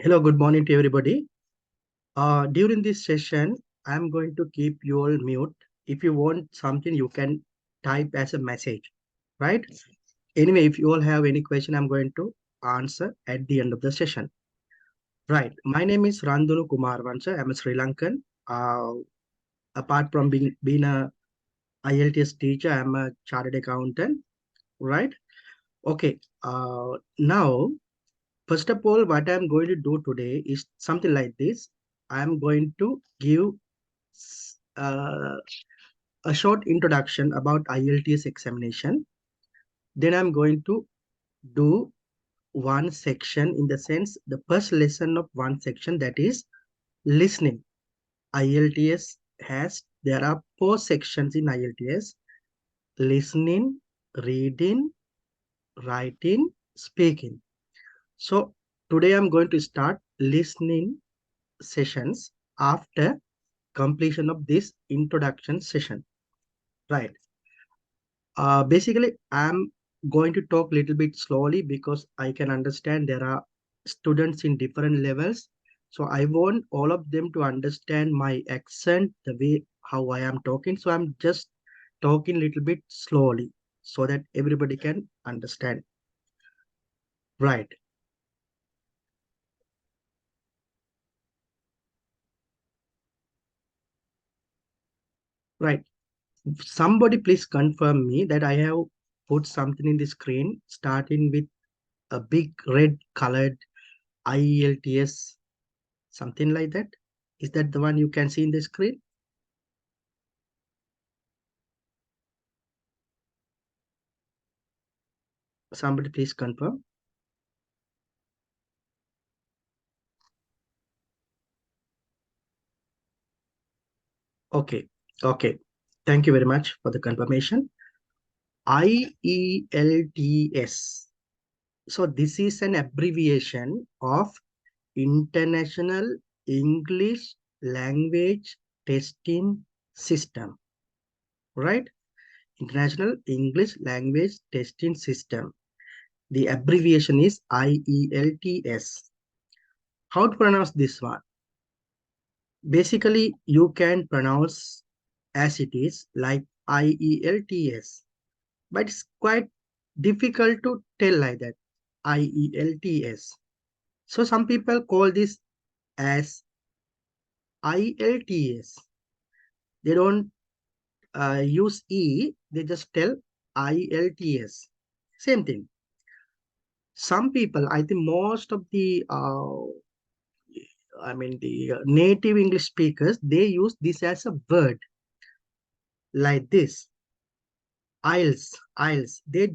Hello, good morning to everybody. During this session, I'm going to keep you all mute. If you want something, you can type as a message, right? Anyway, if you all have any question, I'm going to answer at the end of the session. Right. My name is Randulu Kumar Vansa. I'm a Sri Lankan. Apart from being a IELTS teacher, I'm a chartered accountant, right? Okay. Now, first of all, what I'm going to do today is something like this. I'm going to give uh, a short introduction about IELTS examination. Then I'm going to do one section in the sense the first lesson of one section, that is listening. IELTS there are four sections in IELTS: listening, reading, writing, speaking. So today I'm going to start listening sessions after completion of this introduction session, right? Basically, I'm going to talk a little bit slowly because I can understand there are students in different levels. So I want all of them to understand my accent, the way how I am talking. So I'm just talking a little bit slowly so that everybody can understand. Right, right. Somebody please confirm me that I have put something in the screen starting with a big red colored IELTS, something like that. Is that the one you can see in the screen? Somebody please confirm. Okay, okay. Thank you very much for the confirmation. IELTS. So this is an abbreviation of International English Language Testing System, right? International English Language Testing System. The abbreviation is IELTS. How to pronounce this one? Basically, you can pronounce as it is, like IELTS, but it's quite difficult to tell like that, IELTS. So some people call this as IELTS. They don't use E, they just tell IELTS. Same thing. Some people, I think most of the native English speakers, they use this as a word like this. IELTS, IELTS. They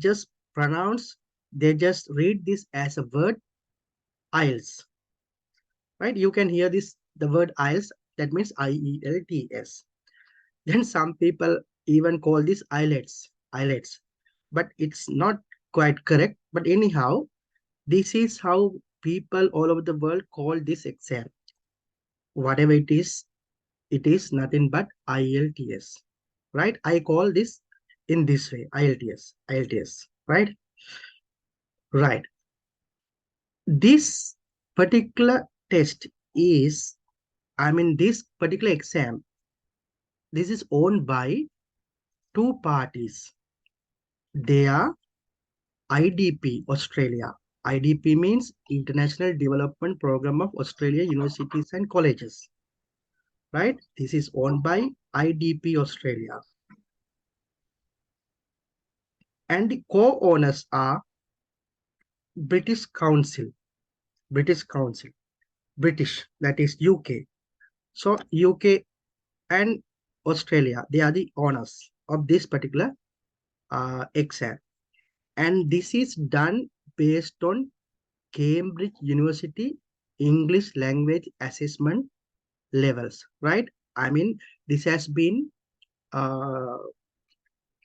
just read this as a word, IELTS, right? You can hear this, the word IELTS, that means IELTS. Then some people even call this IELTS, IELTS, but it's not quite correct. But anyhow, this is how people all over the world call this exam. Whatever it is nothing but IELTS, right? I call this in this way, IELTS, IELTS, right? Right. This particular test is, this particular exam, this is owned by two parties. They are IDP Australia. IDP means International Development Program of Australia Universities and Colleges, right? This is owned by IDP Australia. And the co-owners are British Council, British Council, British, that is UK. So UK and Australia, they are the owners of this particular exam. And this is done based on Cambridge University English language assessment levels, right? I mean, this has been uh,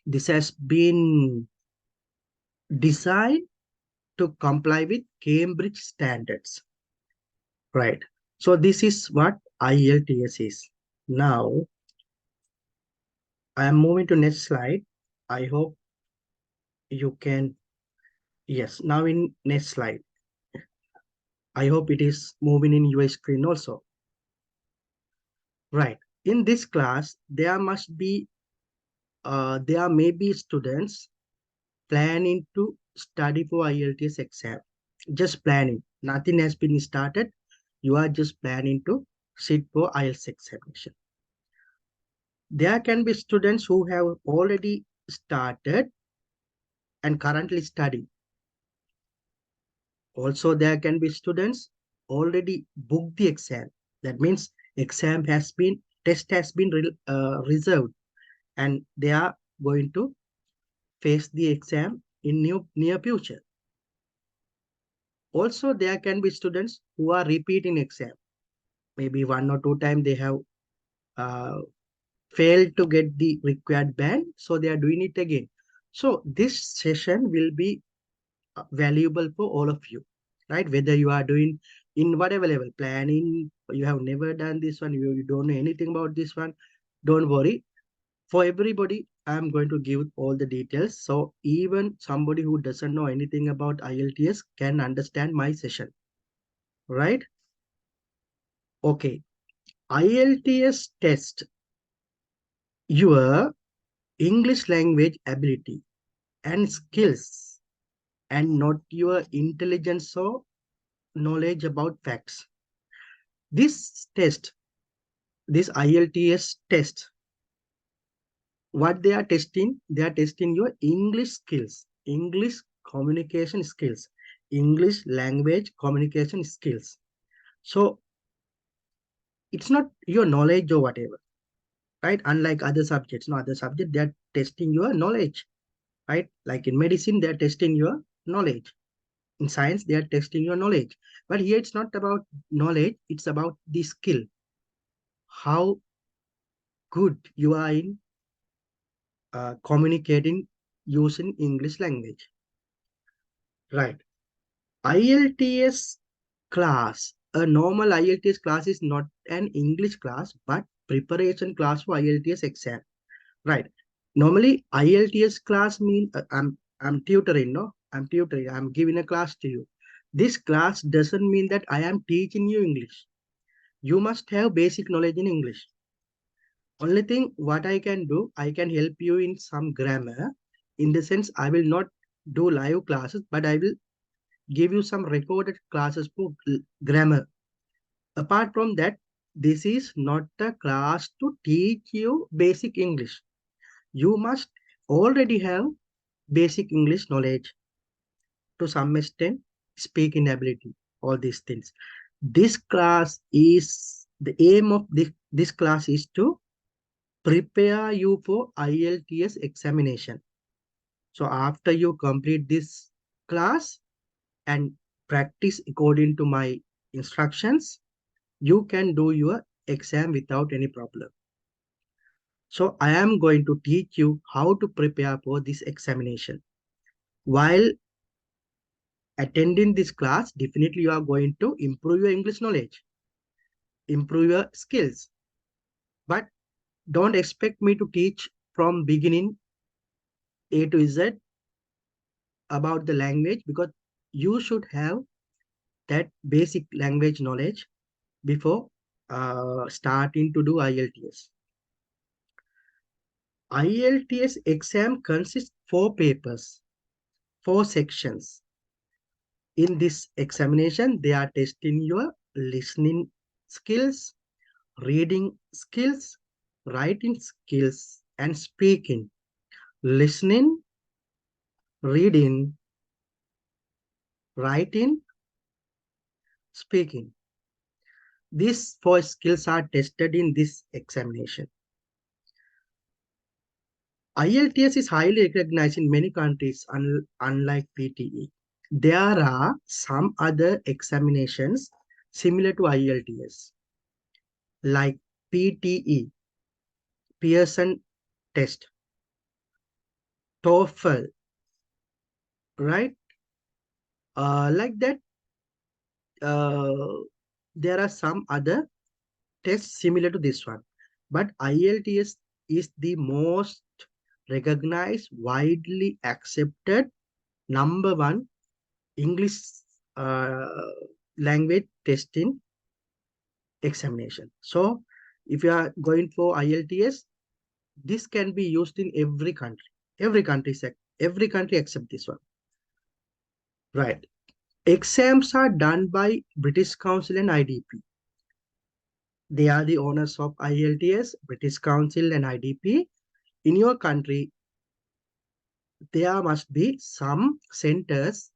this has been designed to comply with Cambridge standards, right? So this is what IELTS is. Now I am moving to next slide. I hope you can. Yes, now in next slide. I hope it is moving in your screen also. Right. In this class, there may be students planning to study for IELTS exam. Just planning. Nothing has been started. You are just planning to sit for IELTS examination. There can be students who have already started and currently studying. Also, there can be students already booked the exam. That means test has been reserved, and they are going to face the exam in near future. Also, there can be students who are repeating exam. Maybe one or two times they have uh, failed to get the required band, so they are doing it again. So this session will be valuable for all of you, right? Whether you are doing in whatever level, planning, you have never done this one, you don't know anything about this one, don't worry. For everybody, I'm going to give all the details. So even somebody who doesn't know anything about IELTS can understand my session, right? Okay. IELTS test your English language ability and skills, and not your intelligence or knowledge about facts. This test, this IELTS test, what they are testing your English skills, English communication skills, English language communication skills. So it's not your knowledge or whatever, right? Unlike other subjects, no other subject, they are testing your knowledge, right? Like in medicine, they are testing your knowledge. In science, they are testing your knowledge. But here it's not about knowledge, it's about the skill. How good you are in communicating using English language. Right. IELTS class. A normal IELTS class is not an English class, but preparation class for IELTS exam. Right. Normally, IELTS class mean I'm tutoring, no? I'm tutoring. I'm giving a class to you. This class doesn't mean that I am teaching you English. You must have basic knowledge in English. Only thing what I can do, I can help you in some grammar. In the sense, I will not do live classes, but I will give you some recorded classes for grammar. Apart from that, this is not a class to teach you basic English. You must already have basic English knowledge to some extent, speaking ability, all these things. This class is the aim of this class is to prepare you for IELTS examination. So after you complete this class and practice according to my instructions, you can do your exam without any problem. So I am going to teach you how to prepare for this examination. While attending this class, definitely you are going to improve your English knowledge, improve your skills. But don't expect me to teach from beginning A to Z about the language, because you should have that basic language knowledge before starting to do IELTS. IELTS exam consists 4 papers, 4 sections. In this examination, they are testing your listening skills, reading skills, writing skills, and speaking. Listening, reading, writing, speaking. These 4 skills are tested in this examination. IELTS is highly recognized in many countries, unlike PTE. There are some other examinations similar to IELTS, like PTE, Pearson test, TOEFL, right? Like that, uh, there are some other tests similar to this one. But IELTS is the most recognized, widely accepted number one English uh, language testing examination. So if you are going for IELTS, this can be used in every country. Every country except this one. Right. Exams are done by British Council and IDP. They are the owners of IELTS, British Council and IDP. In your country, there must be some centers.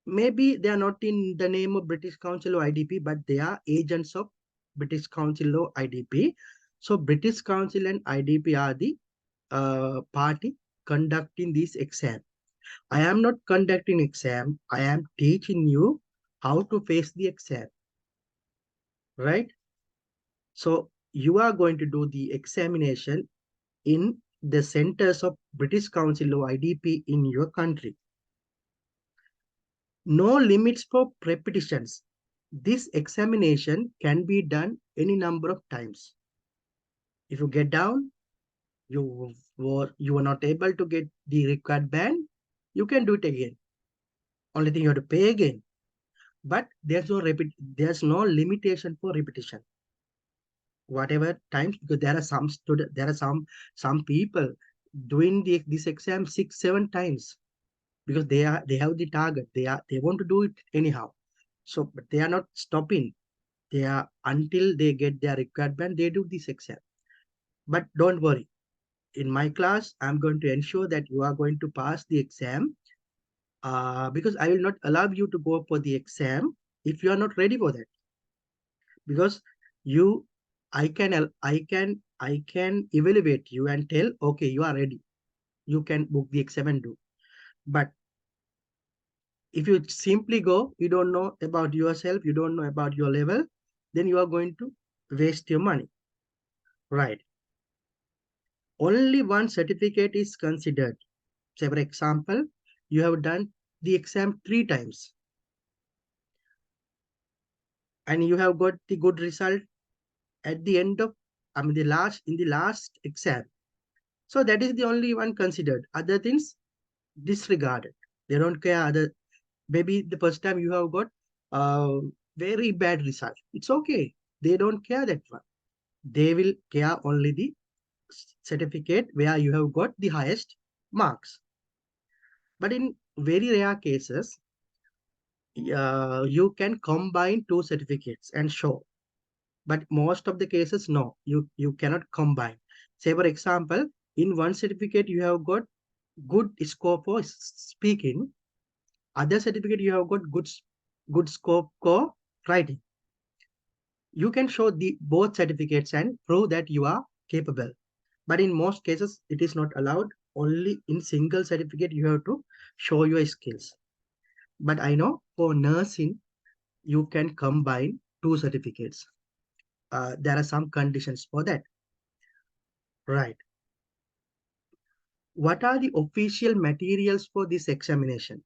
Maybe they are not in the name of British Council or IDP, but they are agents of British Council or IDP. So British Council and IDP are the party conducting this exam. I am not conducting exam. I am teaching you how to face the exam, right? So you are going to do the examination in the centers of British Council or IDP in your country. No limits for repetitions. This examination can be done any number of times. If you get down, you were not able to get the required band, you can do it again. Only thing you have to pay again. But there's no limitation for repetition. Whatever times, because there are some people doing this exam 6-7 times because they have the target. They want to do it anyhow. So but they are not stopping. They are until they get their required band, they do this exam. But don't worry. In my class, I'm going to ensure that you are going to pass the exam because I will not allow you to go for the exam if you are not ready for that. Because you, I can evaluate you and tell, okay, you are ready. You can book the exam and do. But if you simply go, you don't know about yourself, you don't know about your level, then you are going to waste your money. Right. Only one certificate is considered. Say, for example, you have done the exam 3 times and you have got the good result at the end of, in the last exam. So that is the only one considered. Other things disregarded. They don't care other. Maybe the first time you have got very bad result. It's okay. They don't care that one. They will care only the certificate where you have got the highest marks. But in very rare cases, you can combine 2 certificates and show. But most of the cases, no, you cannot combine. Say, for example, in one certificate, you have got good score for speaking. Other certificate, you have got good score for writing. You can show the both certificates and prove that you are capable. But in most cases, it is not allowed. Only in single certificate, you have to show your skills. But I know for nursing, you can combine 2 certificates. There are some conditions for that. Right. What are the official materials for this examination?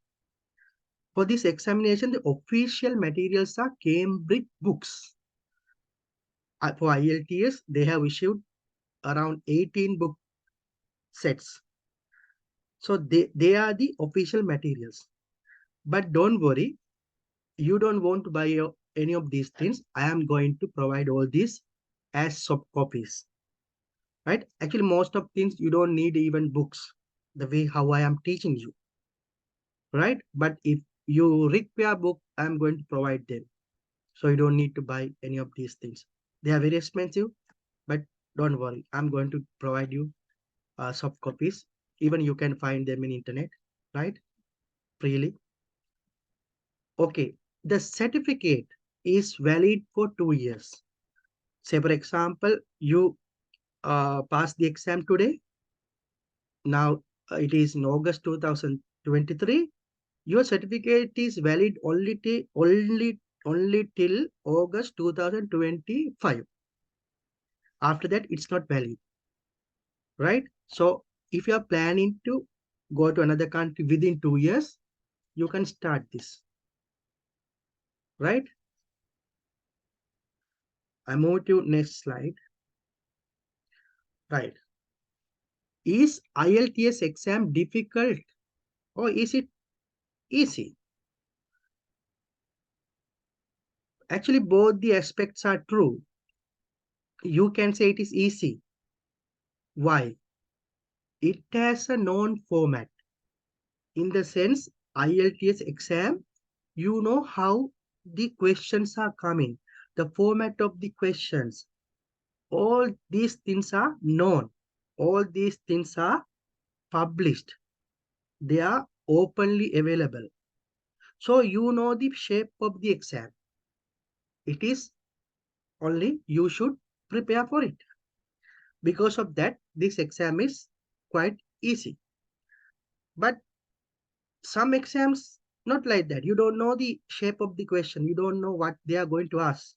For this examination, the official materials are Cambridge books. For IELTS, they have issued around 18 book sets. So they are the official materials. But don't worry, you don't want to buy any of these things. I am going to provide all these as soft copies. Right? Actually, most of things you don't need even books, the way how I am teaching you. Right? But if you require book, I'm going to provide them. So you don't need to buy any of these things. They are very expensive, but don't worry. I'm going to provide you soft copies. Even you can find them in internet, right? Freely. Okay. The certificate is valid for 2 years. Say, for example, you pass the exam today. Now it is in August 2023. Your certificate is valid only till August 2025. After that, it's not valid, right? So if you are planning to go to another country within 2 years, you can start this, right? I move to next slide. Right. Is IELTS exam difficult or is it easy? Actually, both the aspects are true. You can say it is easy. Why? It has a known format. In the sense, IELTS exam, you know how the questions are coming, the format of the questions. All these things are known. All these things are published. They are openly available. So you know the shape of the exam. It is only you should prepare for it. Because of that, this exam is quite easy. But some exams, not like that. You don't know the shape of the question. You don't know what they are going to ask.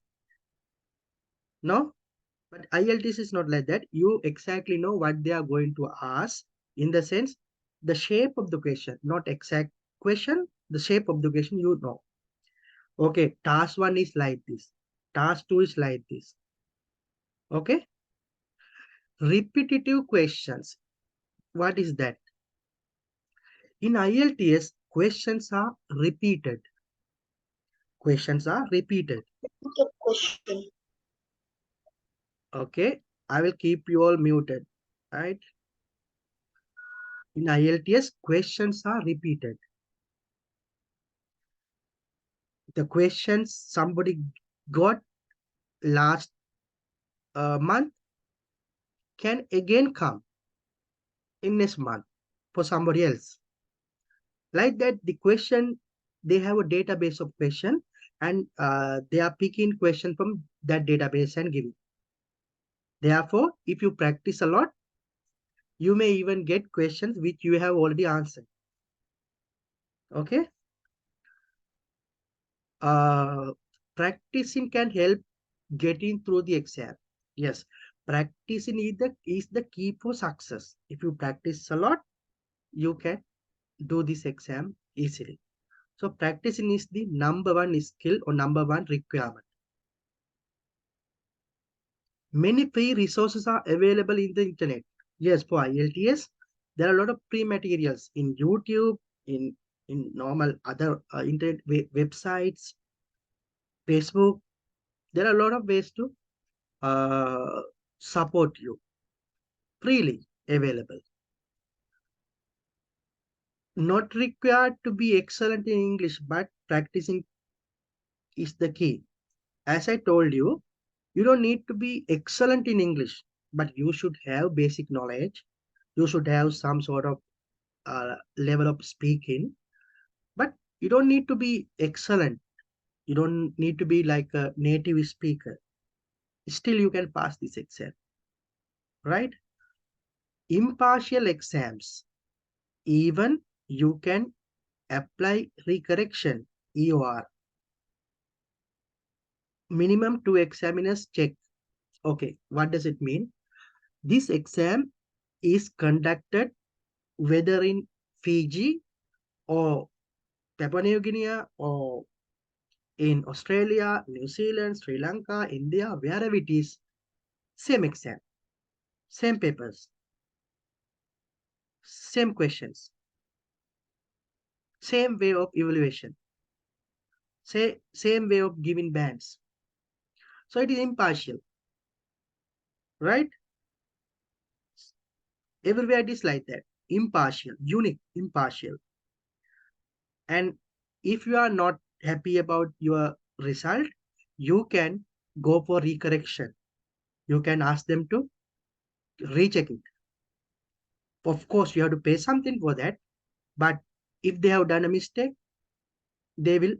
No? But IELTS is not like that. You exactly know what they are going to ask in the sense, the shape of the question, not exact question, the shape of the question you know. Okay, task 1 is like this. Task 2 is like this. Okay? Repetitive questions. What is that? In IELTS, questions are repeated. Questions are repeated. The question. Okay, I will keep you all muted. Right? In IELTS, questions are repeated. The questions somebody got last month can again come in this month for somebody else. Like that, the question, they have a database of question and they are picking question from that database and giving. Therefore, if you practice a lot, you may even get questions which you have already answered. Okay. Uh, Practicing can help getting through the exam. Yes, practicing is the key for success. If you practice a lot, you can do this exam easily. So practicing is the number one skill or number one requirement. Many free resources are available in the internet. Yes, for IELTS, there are a lot of free materials in YouTube, in normal other internet websites, Facebook. There are a lot of ways to uh, support you, freely available. Not required to be excellent in English, but practicing is the key. As I told you, you don't need to be excellent in English, but you should have basic knowledge. You should have some sort of level of speaking, but you don't need to be excellent. You don't need to be like a native speaker. Still, you can pass this exam, right? Impartial exams, even you can apply recorrection, EOR. Minimum two examiners check. Okay, what does it mean? This exam is conducted whether in Fiji or Papua New Guinea or in Australia, New Zealand, Sri Lanka, India, wherever it is, same exam, same papers, same questions, same way of evaluation, same way of giving bands. So it is impartial, right? Everywhere it is like that. Impartial, unique, impartial. And if you are not happy about your result, you can go for recorrection. You can ask them to recheck it. Of course, you have to pay something for that. But if they have done a mistake, they will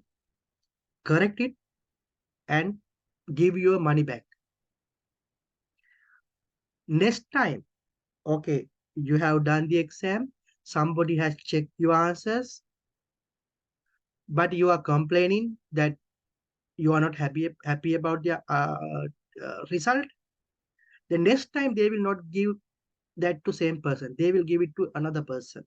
correct it and give your money back. Next time, okay, you have done the exam, somebody has checked your answers, but you are complaining that you are not happy about the result. The next time they will not give that to same person. They will give it to another person.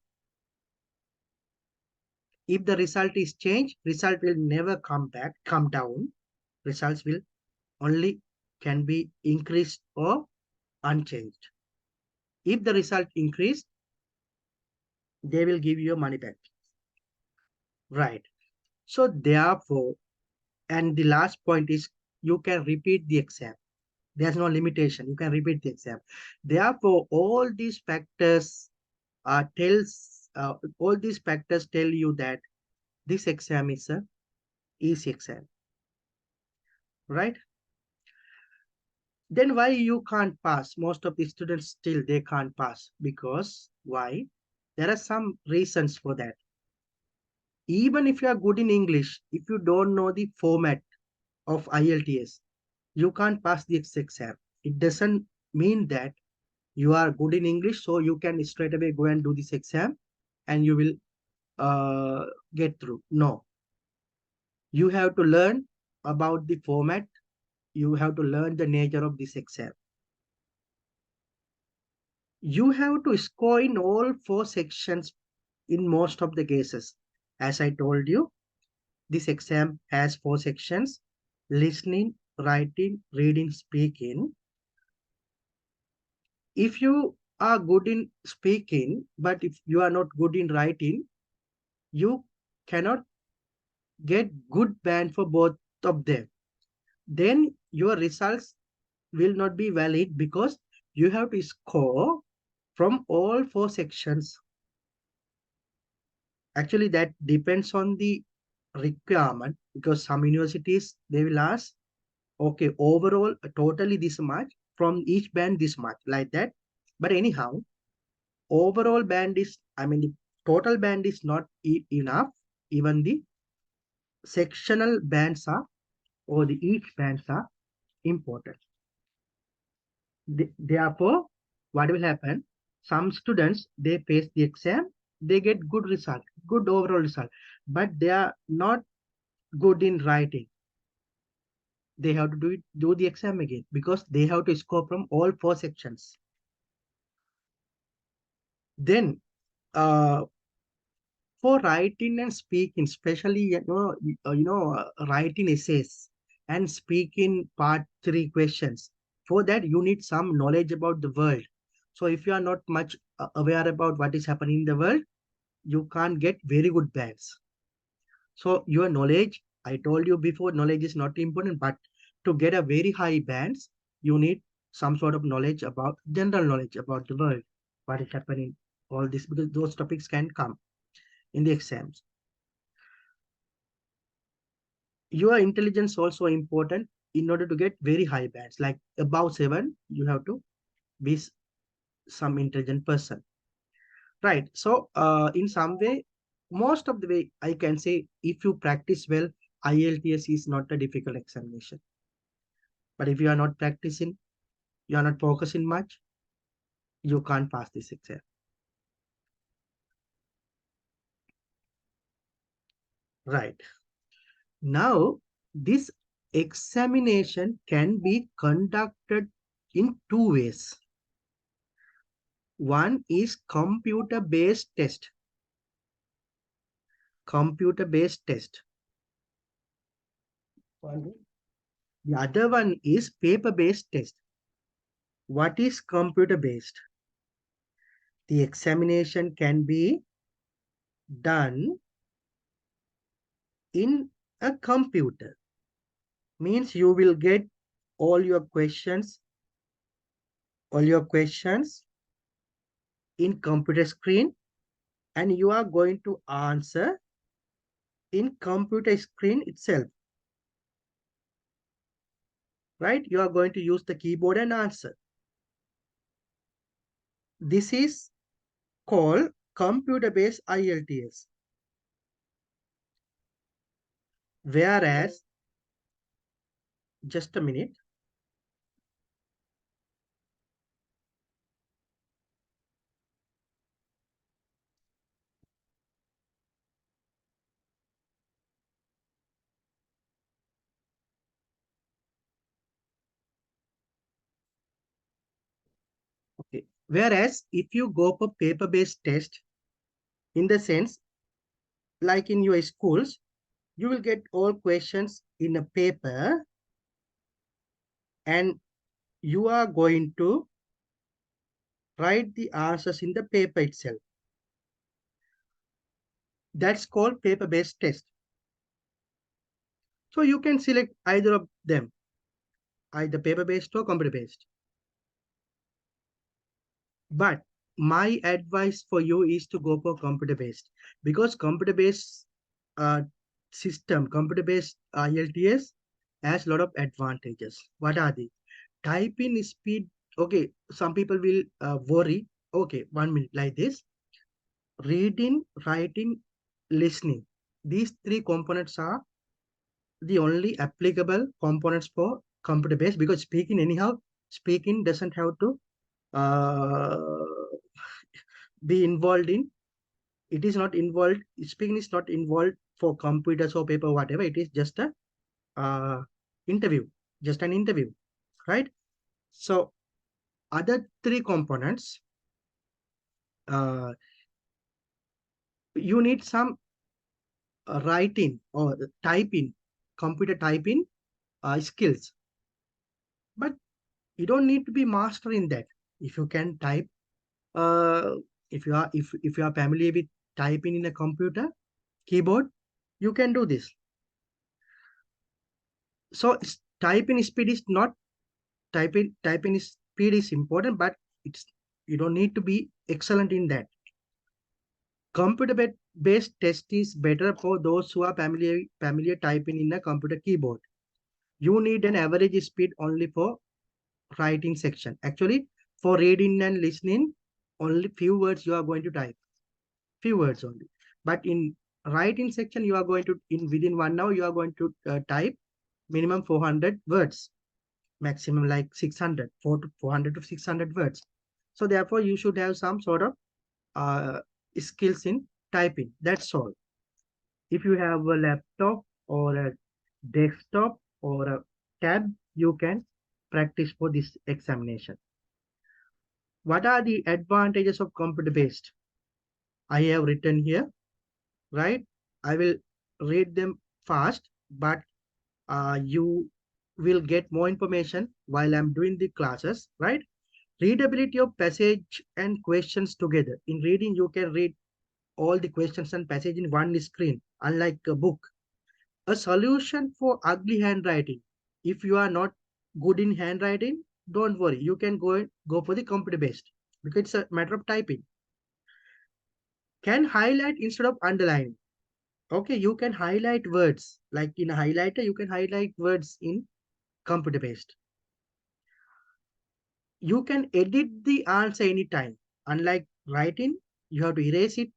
If the result is changed, result will never come down. Results will only can be increased or unchanged. If the result increased, they will give you your money back. Right. So therefore, And the last point is you can repeat the exam. There's no limitation. You can repeat the exam. Therefore, all these factors tell you that this exam is a easy exam, right? Then why you can't pass? Most of the students still they can't pass because why? There are some reasons for that. Even if you are good in English, if you don't know the format of IELTS, you can't pass this exam. It doesn't mean that you are good in English, so you can straight away go and do this exam and you will get through. No, you have to learn about the format. You have to learn the nature of this exam. You have to score in all four sections in most of the cases. As I told you, this exam has four sections: listening, writing, reading, speaking. If you are good in speaking, but if you are not good in writing, you cannot get good band for both of them. Then your results will not be valid because you have to score from all four sections. Actually, that depends on the requirement because some universities they will ask, okay, overall, totally this much from each band, this much like that. But anyhow, overall band is, I mean, the total band is not enough. Even the sectional bands are, or the each bands are important. Therefore, what will happen? Some students they face the exam, they get good result, good overall result, but they are not good in writing. They have to do the exam again because they have to score from all four sections. Then, uh, for writing and speaking, especially writing essays and speaking part three questions. For that, you need some knowledge about the world. So if you are not much aware about what is happening in the world, you can't get very good bands. So your knowledge, I told you before, knowledge is not important, but to get a very high bands, you need some sort of knowledge about general knowledge about the world, what is happening, all this, because those topics can come in the exams. Your intelligence also important in order to get very high bands, like above 7, you have to be some intelligent person. Right. So, in some way, most of the way, I can say if you practice well, IELTS is not a difficult examination. But if you are not practicing, you are not focusing much, you can't pass this exam. Right. Now, this examination can be conducted in two ways. One is computer-based test. Computer-based test. The other one is paper-based test. What is computer-based? The examination can be done in a computer. Means you will get all your questions, all your questions in computer screen, and you are going to answer in computer screen itself. Right? You are going to use the keyboard and answer. This is called computer-based IELTS. Whereas, just a minute. Okay. Whereas if you go for paper-based test, in the sense, like in your schools, you will get all questions in a paper and you are going to write the answers in the paper itself. That's called paper-based test. So you can select either of them, either paper-based or computer-based. But my advice for you is to go for computer-based, because computer-based uh, computer-based IELTS has a lot of advantages. What are they? Typing speed. Okay, some people will worry. Okay, 1 minute like this. Reading, writing, listening. These three components are the only applicable components for computer based, because speaking doesn't have to uh, be involved in, it is not involved, speaking is not involved for computers or paper, whatever. It is just a uh, interview, just an interview, right? So other three components, uh, you need some writing or typing, computer typing skills, but you don't need to be master in that. If you can type, uh, if you are familiar with typing in a computer keyboard, you can do this. So typing speed is not, typing speed is important, but it's, you don't need to be excellent in that. Computer based test is better for those who are familiar typing in a computer keyboard. You need an average speed only for writing section. Actually, for reading and listening, only few words you are going to type, few words only. But in writing section, you are going to, in within 1 hour, you are going to type minimum 400 words, maximum like 600, 400 to 600 words. So therefore, you should have some sort of uh, skills in typing. That's all. If you have a laptop or a desktop or a tab, you can practice for this examination. What are the advantages of computer based? I have written here, right? I will read them fast, but you will get more information while I'm doing the classes, right? Readability of passage and questions together. In reading, you can read all the questions and passage in one screen, unlike a book. A solution for ugly handwriting. If you are not good in handwriting, don't worry. You can go for the computer based, because it's a matter of typing. Can highlight instead of underline. Okay, you can highlight words. Like in a highlighter, you can highlight words in computer based. You can edit the answer anytime. Unlike writing, you have to erase it.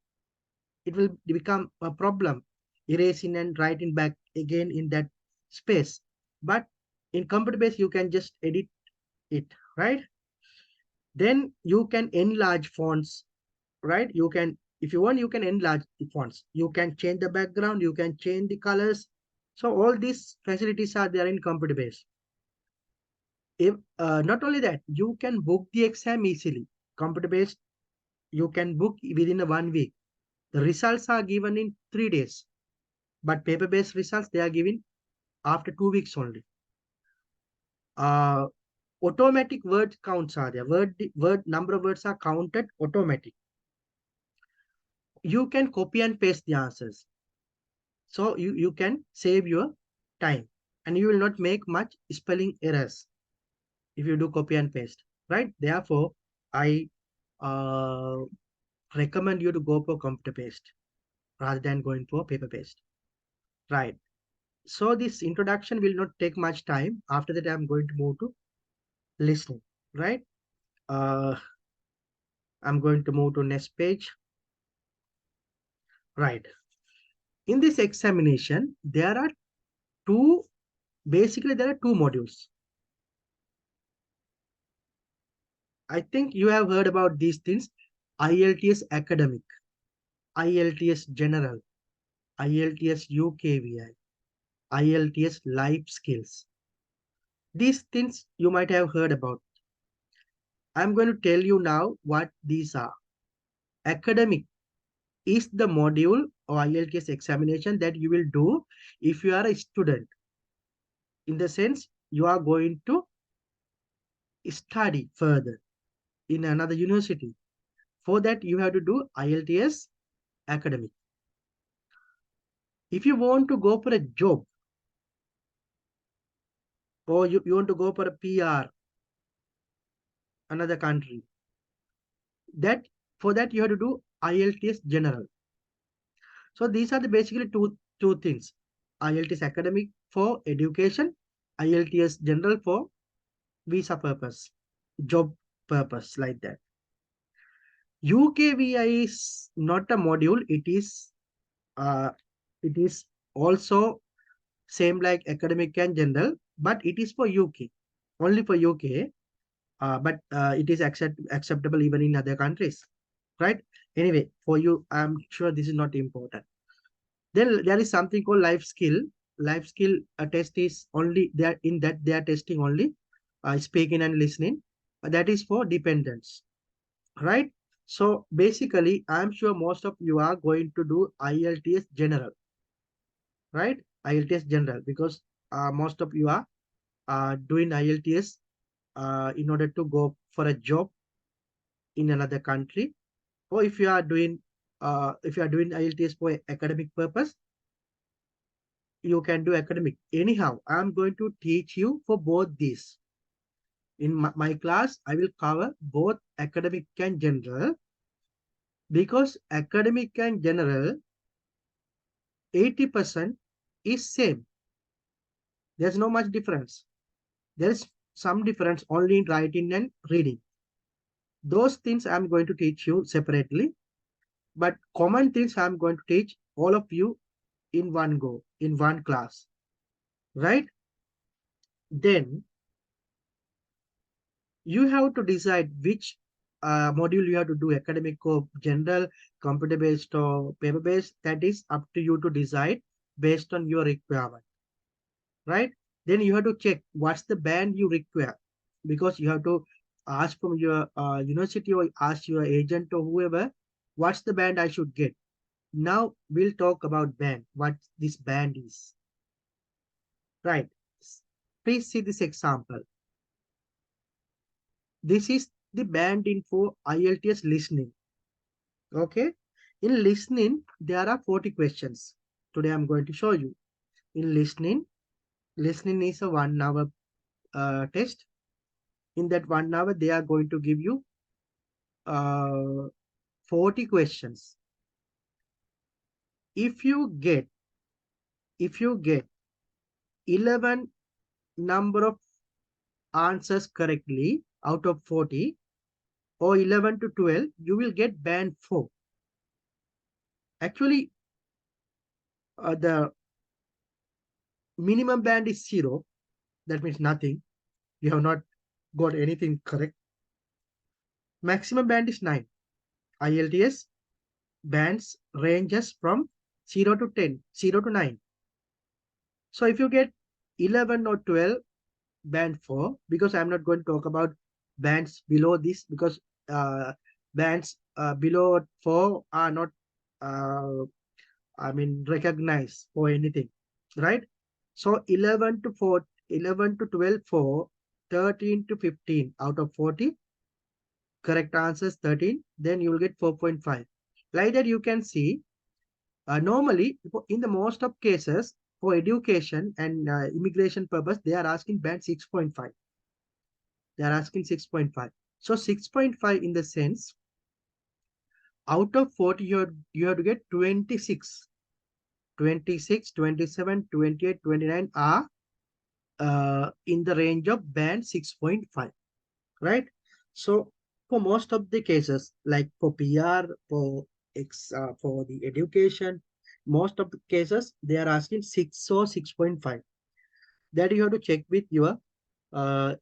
It will become a problem, erasing and writing back again in that space. But in computer based, you can just edit it, right? Then you can enlarge fonts, right? You can, if you want, you can enlarge the fonts. You can change the background, you can change the colors. So all these facilities are there in computer based. If not only that, you can book the exam easily. Computer based, you can book within a 1 week. The results are given in 3 days, but paper based results, they are given after 2 weeks only. Uh, Automatic word counts are there. Word number of words are counted automatic. You can copy and paste the answers. So you can save your time, and you will not make much spelling errors if you do copy and paste, right? Therefore, I uh, recommend you to go for computer based rather than going for paper based, right? So this introduction will not take much time. After that, I'm going to move to listening, right? Uh, I'm going to move to next page, right? In this examination, there are two modules. I think you have heard about these things: IELTS academic, IELTS general, IELTS UKVI, IELTS life skills. These things you might have heard about. I'm going to tell you now what these are. Academic is the module or IELTS examination that you will do if you are a student. In the sense, you are going to study further in another university. For that, you have to do IELTS academic. If you want to go for a job, or you want to go for a PR, another country. That for that you have to do IELTS general. So these are the basically two things. IELTS academic for education, IELTS general for visa purpose, job purpose, like that. UKVI is not a module. Uh, it is also same like academic and general, but it is for UK, only for UK. But it is acceptable even in other countries, right? Anyway, for you, I'm sure this is not important. Then there is something called life skill. Life skill test is only there, in that they are testing only speaking and listening. That is for dependents, right? So basically, I'm sure most of you are going to do IELTS general, right? IELTS general, because most of you are doing IELTS in order to go for a job in another country, or if you are doing IELTS for academic purpose, you can do academic. Anyhow, I'm going to teach you for both these. In my class, I will cover both academic and general, because academic and general 80% is same. There's no much difference. There is some difference only in writing and reading. Those things I'm going to teach you separately, but common things I'm going to teach all of you in one go, in one class, right? Then you have to decide which module you have to do, academic or general, computer based or paper based. That is up to you to decide based on your requirement, right? Then you have to check what's the band you require, because you have to ask from your university or ask your agent or whoever, what's the band I should get. Now we'll talk about band, what this band is, right? Please see this example. This is the band info IELTS listening. Okay. In listening, there are 40 questions. Today I'm going to show you. In listening is a 1 hour test. In that 1 hour, they are going to give you uh, 40 questions. If you get, if you get 11 number of answers correctly out of 40, or 11 to 12, you will get band 4. Actually, the minimum band is 0. That means nothing. You have not got anything correct. Maximum band is 9. IELTS bands ranges from 0 to 10, 0 to 9. So if you get 11 or 12, band 4, because I'm not going to talk about bands below this, because bands below 4 are not, uh, recognized for anything, right? So 11 to 4, 11 to 12, 4, 13 to 15 out of 40, correct answers 13, then you will get 4.5. Like that, you can see, normally in the most of cases for education and immigration purpose, they are asking band 6.5. They are asking 6.5. So 6.5 in the sense, out of 40, you have to get 26. 26, 27, 28, 29 are in the range of band 6.5, right? So for most of the cases, like for PR, for the education, most of the cases, they are asking 6 or 6.5. That you have to check with your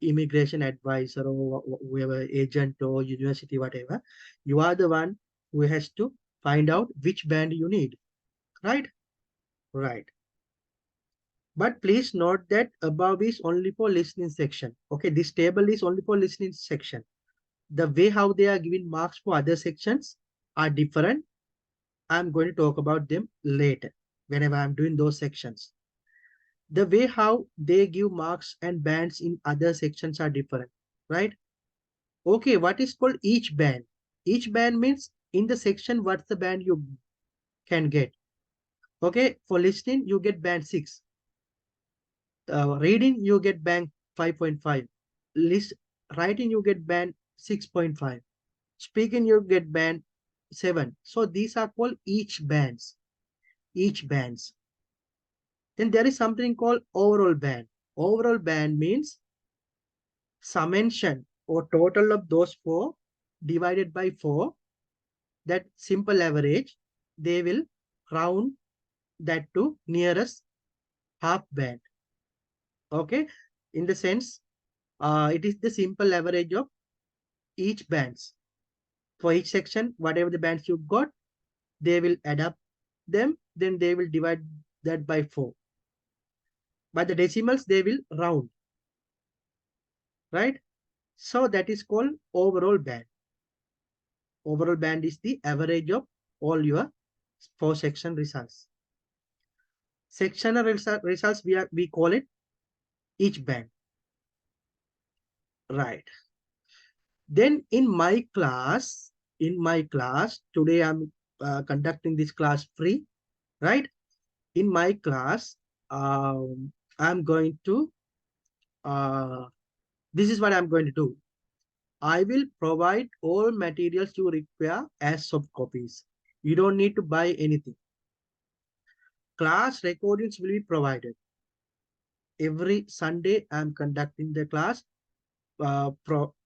immigration advisor or whoever, agent or university, whatever. You are the one who has to find out which band you need, right? Right. But please note that above is only for listening section. Okay, this table is only for listening section. The way how they are giving marks for other sections are different. I'm going to talk about them later whenever I'm doing those sections. The way how they give marks and bands in other sections are different, right? Okay, what is called each band? Each band means in the section, what's the band you can get. Okay, for listening, you get band 6. Reading, you get band 5.5. List Writing, you get band 6.5. Speaking, you get band 7. So these are called each bands. Each bands. Then there is something called overall band. Overall band means summation or total of those four divided by 4. That simple average, they will round that to nearest half band. Okay, in the sense, it is the simple average of each bands. For each section, whatever the bands you got, they will add up them, then they will divide that by 4. By the decimals, they will round, right? So that is called overall band. Overall band is the average of all your 4 section results. Sectional results, we call it each band. Right. Then in my class, today I'm conducting this class free, right? In my class, I'm going to, this is what I'm going to do. I will provide all materials you require as soft copies. You don't need to buy anything. Class recordings will be provided. Every Sunday, I'm conducting the class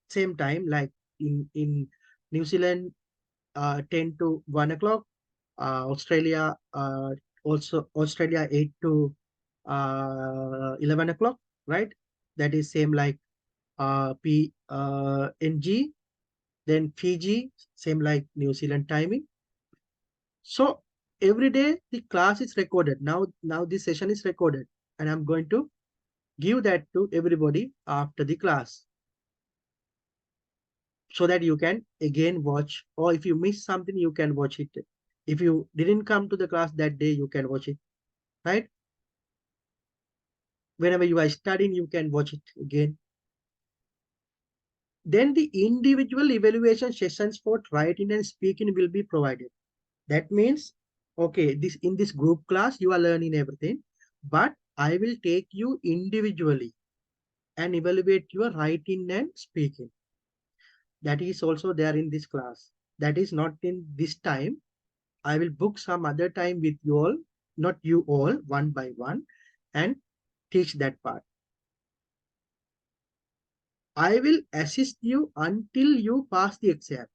same time, like in New Zealand, 10 to 1 o'clock. Australia, also Australia 8 to 11 o'clock, right? That is same like PNG. Then Fiji, same like New Zealand timing. So every day the class is recorded. Now this session is recorded, and I'm going to give that to everybody after the class, so that you can again watch, or if you miss something, you can watch it. If you didn't come to the class that day, you can watch it, right? Whenever you are studying, you can watch it again. Then the individual evaluation sessions for writing and speaking will be provided. That means, okay, in this group class, you are learning everything, but I will take you individually and evaluate your writing and speaking. That is also there in this class. That is not in this time. I will book some other time with you all, not you all, one by one, and teach that part. I will assist you until you pass the exam,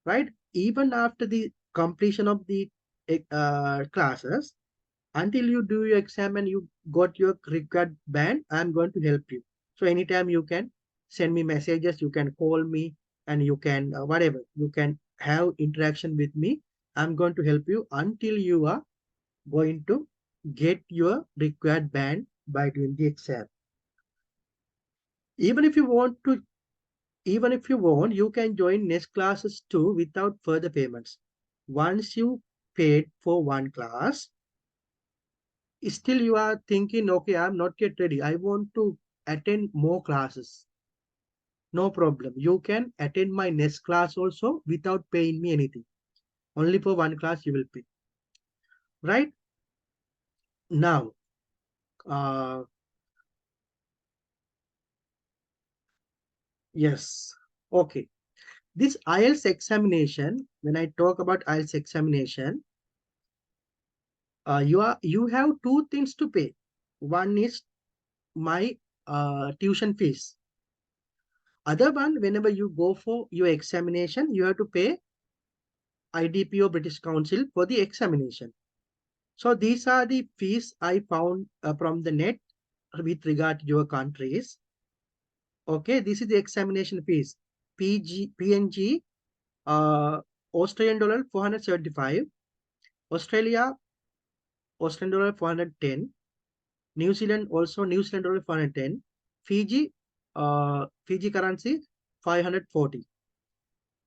right? Even after the completion of the classes, until you do your exam and you got your required band, I'm going to help you. So anytime you can send me messages, you can call me, and you can, whatever, you can have interaction with me. I'm going to help you until you are going to get your required band by doing the exam. Even if you want to, even if you want, you can join next classes too without further payments. Once you paid for one class, still you are thinking, okay, I'm not yet ready, I want to attend more classes. No problem. You can attend my next class also without paying me anything. Only for one class you will pay. Right? Now, uh, yes. Okay. This IELTS examination, when I talk about IELTS examination, you have two things to pay. One is my tuition fees. Other one, whenever you go for your examination, you have to pay IDPO British Council for the examination. So these are the fees I found from the net with regard to your countries. Okay, this is the examination fees. PNG, Australian dollar 475, Australia, Australian dollar 410, New Zealand also New Zealand dollar 410, Fiji, Fiji currency 540.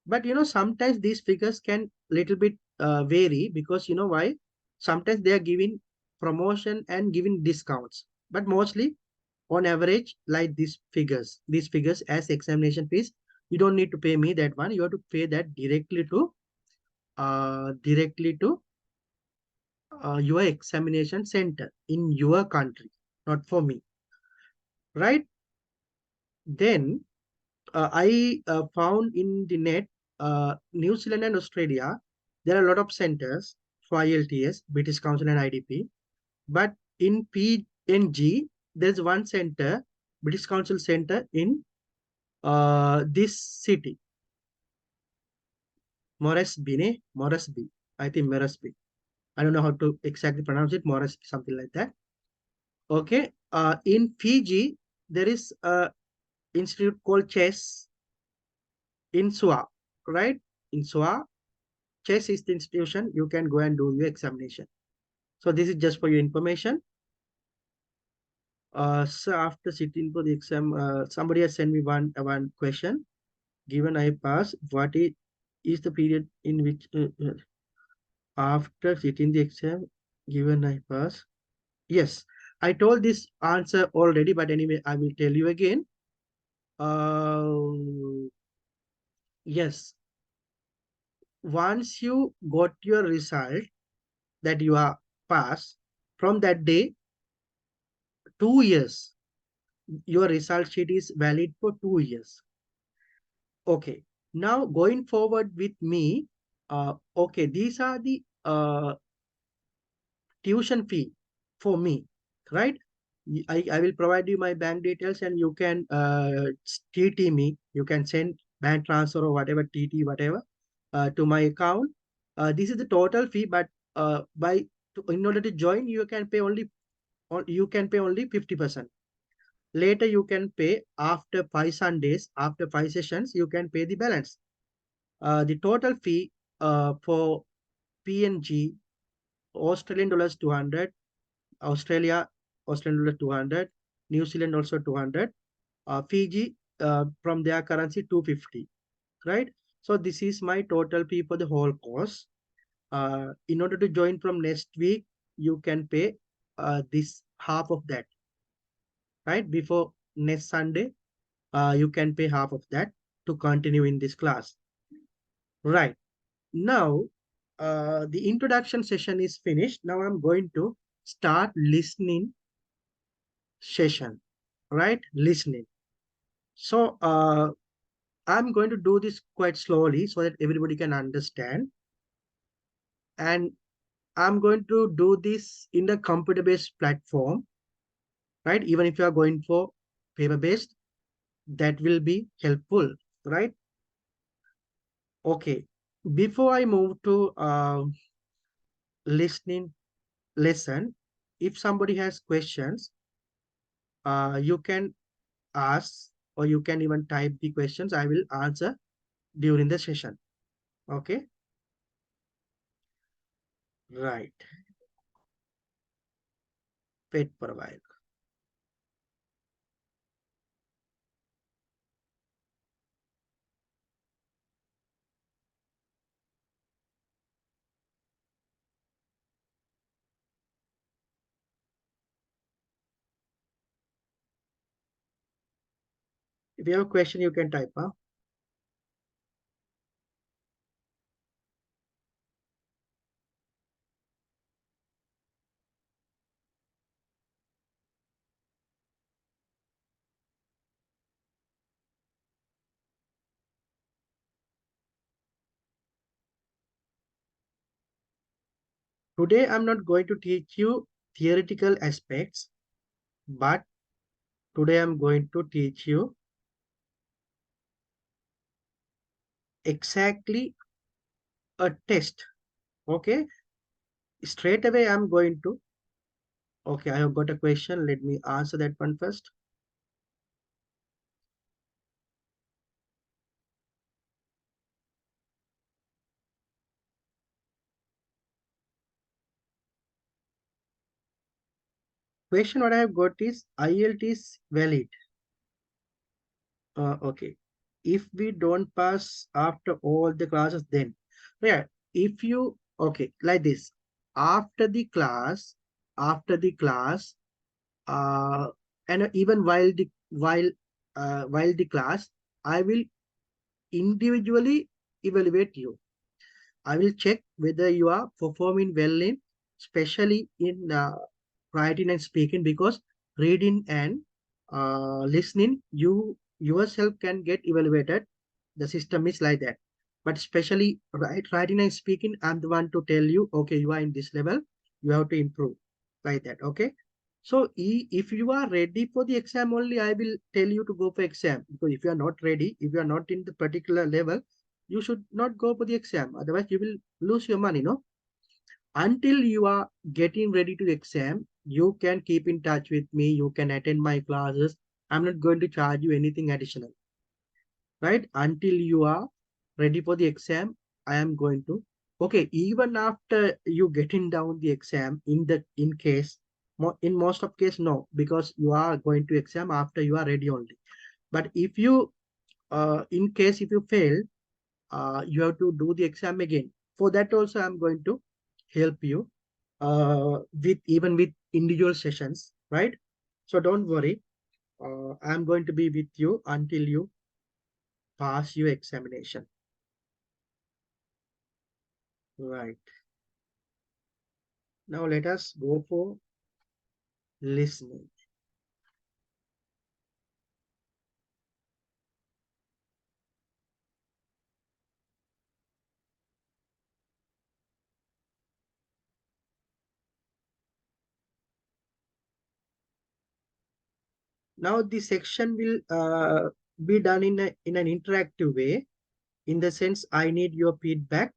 But sometimes these figures can little bit vary, because why? Sometimes they are giving promotion and giving discounts, but mostly on average, like these figures as examination fees, you don't need to pay me that one. You have to pay that directly to your examination center in your country, not for me. right? Then I found in the net, New Zealand and Australia, there are a lot of centers for IELTS, British Council and IDP. But in PNG, there's one center, British Council Center in this city, Moresby. I think Moresby. I don't know how to exactly pronounce it, Moresby, something like that. Okay. In Fiji, there is a institute called CHESS in SUA, right? In SUA, CHESS is the institution. You can go and do your examination. So this is just for your information. So after sitting for the exam, somebody has sent me one question. Given I pass, is the period in which after sitting the exam, given I pass? Yes, I told this answer already, but anyway, I will tell you again. Uh, yes, once you got your result that you are passed, from that day, 2 years, your result sheet is valid for 2 years. Okay, now going forward with me, okay, these are the tuition fee for me, right? I will provide you my bank details and you can TT me. You can send bank transfer or whatever, TT, whatever, to my account. This is the total fee, but in order to join, you can pay only 50%. Later, you can pay after 5 Sundays, after 5 sessions, you can pay the balance. The total fee for PNG, Australian dollars 200, Australia, Australian dollar 200, New Zealand also 200, Fiji, from their currency 250, right? So this is my total fee for the whole course. In order to join from next week, you can pay this half of that, right? Before next Sunday, you can pay half of that to continue in this class. Right. Now, the introduction session is finished. Now I'm going to start listening session, right? Listening. So I'm going to do this quite slowly so that everybody can understand. And I'm going to do this in the computer-based platform, right? Even if you are going for paper-based, that will be helpful, right? Okay. Before I move to listening lesson, if somebody has questions, you can ask or you can even type the questions. I will answer during the session. Okay. Right. Wait for a while. If you have a question, you can type. Huh? Today, I'm not going to teach you theoretical aspects, but today I'm going to teach you exactly a test. Okay. Straight away, I'm going to. Okay, I have got a question. Let me answer that one first. Question what I have got is IELTS is valid. Okay. If we don't pass after all the classes, then yeah. If you okay like this after the class, uh, and even while the class, I will individually evaluate you. I will check whether you are performing well in, especially in writing and speaking, because reading and listening, you yourself can get evaluated. The system is like that. But especially writing and speaking, I'm the one to tell you, okay, you are in this level, you have to improve, like that. Okay. So if you are ready for the exam only, I will tell you to go for exam. Because if you are not ready, if you are not in the particular level, you should not go for the exam. Otherwise, you will lose your money, no? Until you are getting ready to exam, you can keep in touch with me. You can attend my classes. I'm not going to charge you anything additional, right? Until you are ready for the exam, I am going to. Okay, even after you getting down the exam, in case, in most of case, no, because you are going to exam after you are ready only. But if you, in case if you fail, you have to do the exam again. For that also, I'm going to help you with even with individual sessions, right? So don't worry. I'm going to be with you until you pass your examination. Right. Now let us go for listening. Now this section will be done in an interactive way. In the sense, I need your feedback.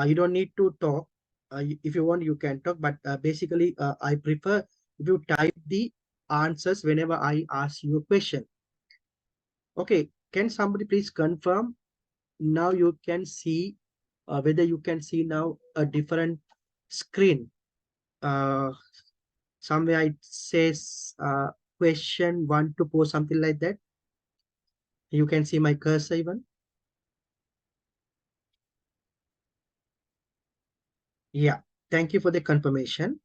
You don't need to talk. If you want, you can talk. But basically, I prefer if you type the answers whenever I ask you a question. Okay, can somebody please confirm? Now you can see whether you can see now a different screen. Uh, Somewhere it says question 1 to 4, something like that. You can see my cursor even. Yeah, thank you for the confirmation.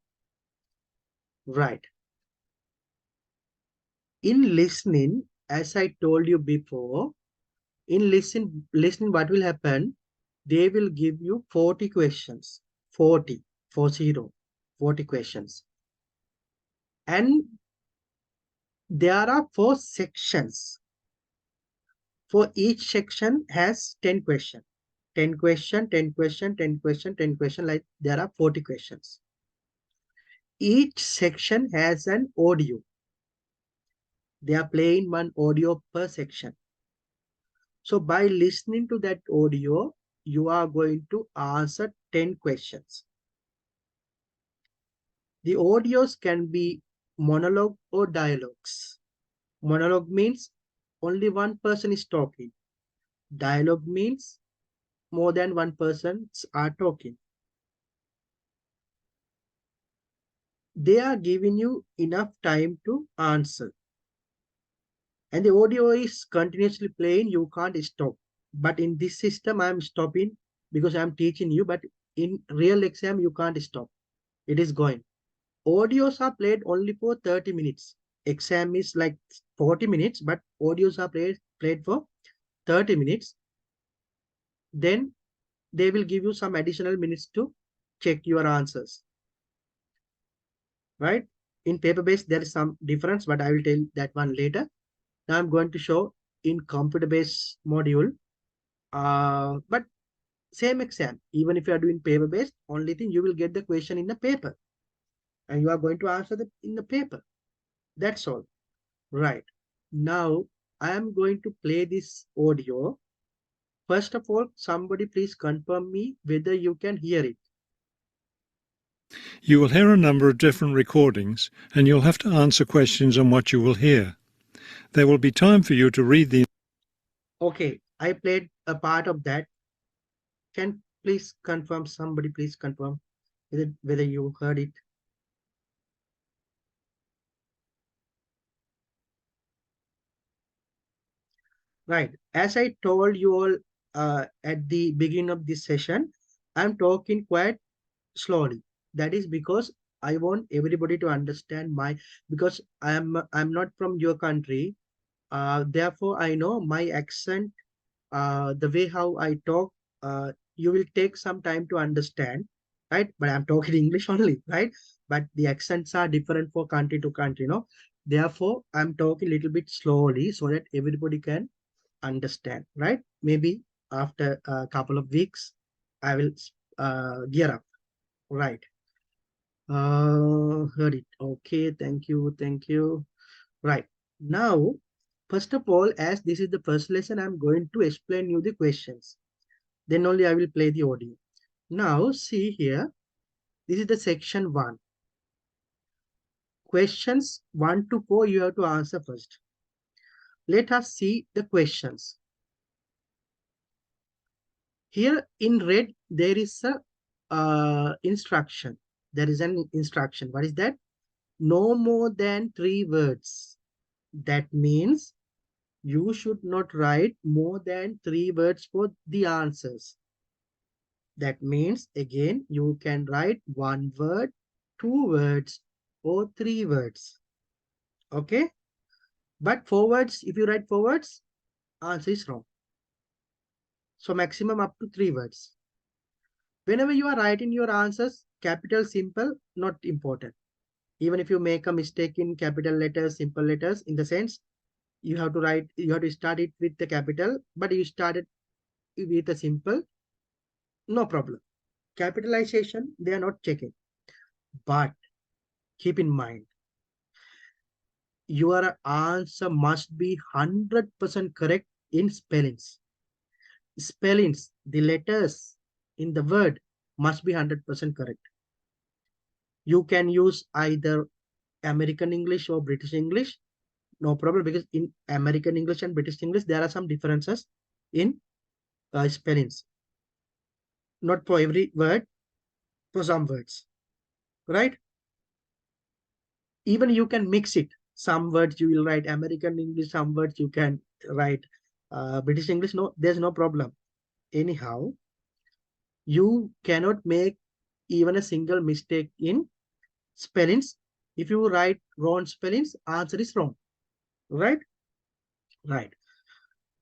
Right. In listening, as I told you before, in listening, what will happen? They will give you 40 questions, 40, 40, 40 questions. And there are 4 sections. For each section has 10 questions. 10 question, 10 question, 10 question, 10 question, like there are 40 questions. Each section has an audio. They are playing one audio per section. So by listening to that audio, you are going to answer 10 questions. The audios can be monologue or dialogues. Monologue means only one person is talking. Dialogue means more than one person are talking. They are giving you enough time to answer. And the audio is continuously playing, you can't stop. But in this system, I'm stopping because I'm teaching you, but in real exam, you can't stop. It is going. Audios are played only for 30 minutes. Exam is like 40 minutes, but audios are played for 30 minutes. Then they will give you some additional minutes to check your answers. Right? In paper-based, there is some difference, but I will tell that one later. Now I'm going to show in computer-based module. But same exam, even if you are doing paper-based, only thing you will get the question in the paper. And you are going to answer in the paper. That's all. Right. Now, I am going to play this audio. First of all, somebody please confirm me whether you can hear it. You will hear a number of different recordings, and you'll have to answer questions on what you will hear. There will be time for you to read the. Okay, I played a part of that. Can please confirm, somebody please confirm whether you heard it. Right. As I told you all at the beginning of this session, I'm talking quite slowly. That is because I want everybody to understand because I'm not from your country. Therefore, I know my accent, the way how I talk, you will take some time to understand, right? But I'm talking English only, right? But the accents are different for country to country, no? Therefore, I'm talking a little bit slowly so that everybody can understand, right? Maybe after a couple of weeks, I will gear up, right? Heard it. Okay, thank you, thank you. Right. Now, first of all, as this is the first lesson, I'm going to explain you the questions. Then only I will play the audio. Now, see here, this is the section 1. Questions 1 to 4, you have to answer first. Let us see the questions. Here in red, there is a instruction. There is an instruction. What is that? No more than 3 words. That means you should not write more than 3 words for the answers. That means, again, you can write 1 word, 2 words, or 3 words. Okay? But 4 words, if you write 4 words, answer is wrong. So maximum up to 3 words. Whenever you are writing your answers, capital, simple, not important. Even if you make a mistake in capital letters, simple letters, in the sense, you have to start it with the capital, but you started with a simple, no problem. Capitalization, they are not checking. But keep in mind, your answer must be 100% correct in spellings. Spellings, the letters in the word must be 100% correct. You can use either American English or British English, no problem, because in American English and British English, there are some differences in spellings. Not for every word, for some words, right? Even you can mix it. Some words you will write American English, some words you can write British English. No, there's no problem. Anyhow, you cannot make even a single mistake in spellings. If you write wrong spellings, answer is wrong, right? Right.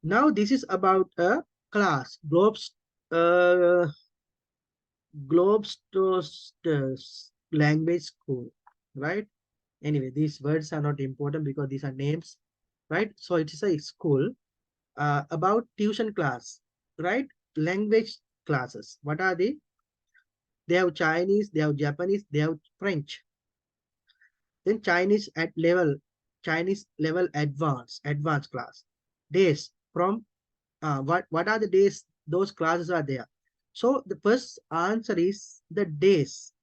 Now this is about a class, uh, Globesters language school, right? Anyway, these words are not important because these are names, right? So it is a school about tuition class, right? Language classes. What are they? They have Chinese, they have Japanese, they have French. Then Chinese level advanced class. Days from what are the days those classes are there? So the first answer is the days.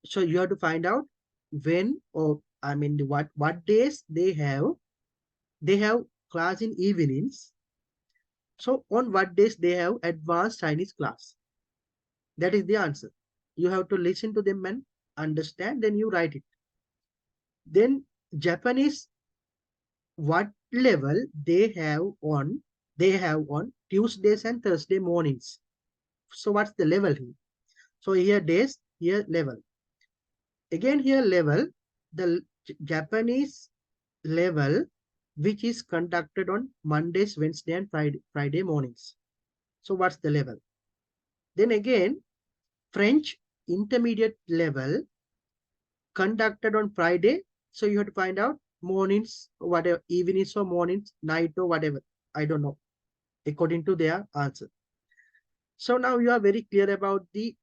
So you have to find out when, or I mean what days they have. They have class in evenings. So on what days they have advanced Chinese class. That is the answer. You have to listen to them and understand, then you write it. Then Japanese, what level they have on Tuesdays and Thursday mornings. So what's the level here? So here days, here level. Again here level, the Japanese level, which is conducted on Mondays, Wednesday, and Friday mornings. So what's the level? Then again, French intermediate level conducted on Friday. So you have to find out mornings, whatever, evenings or mornings, night or whatever. I don't know, according to their answer. So now you are very clear about the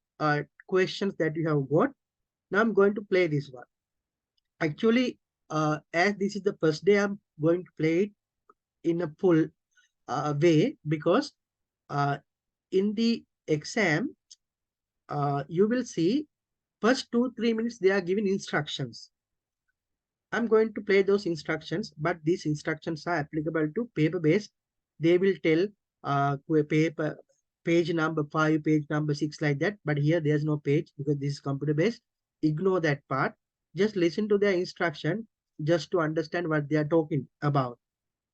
questions that you have got. Now I'm going to play this one. Actually, as this is the first day, I'm going to play it in a full way because uh, in the exam, you will see first 2-3 minutes they are giving instructions. I'm going to play those instructions, but these instructions are applicable to paper-based. They will tell paper page number 5, page number 6, like that. But here there's no page because this is computer-based. Ignore that part. Just listen to their instruction just to understand what they are talking about.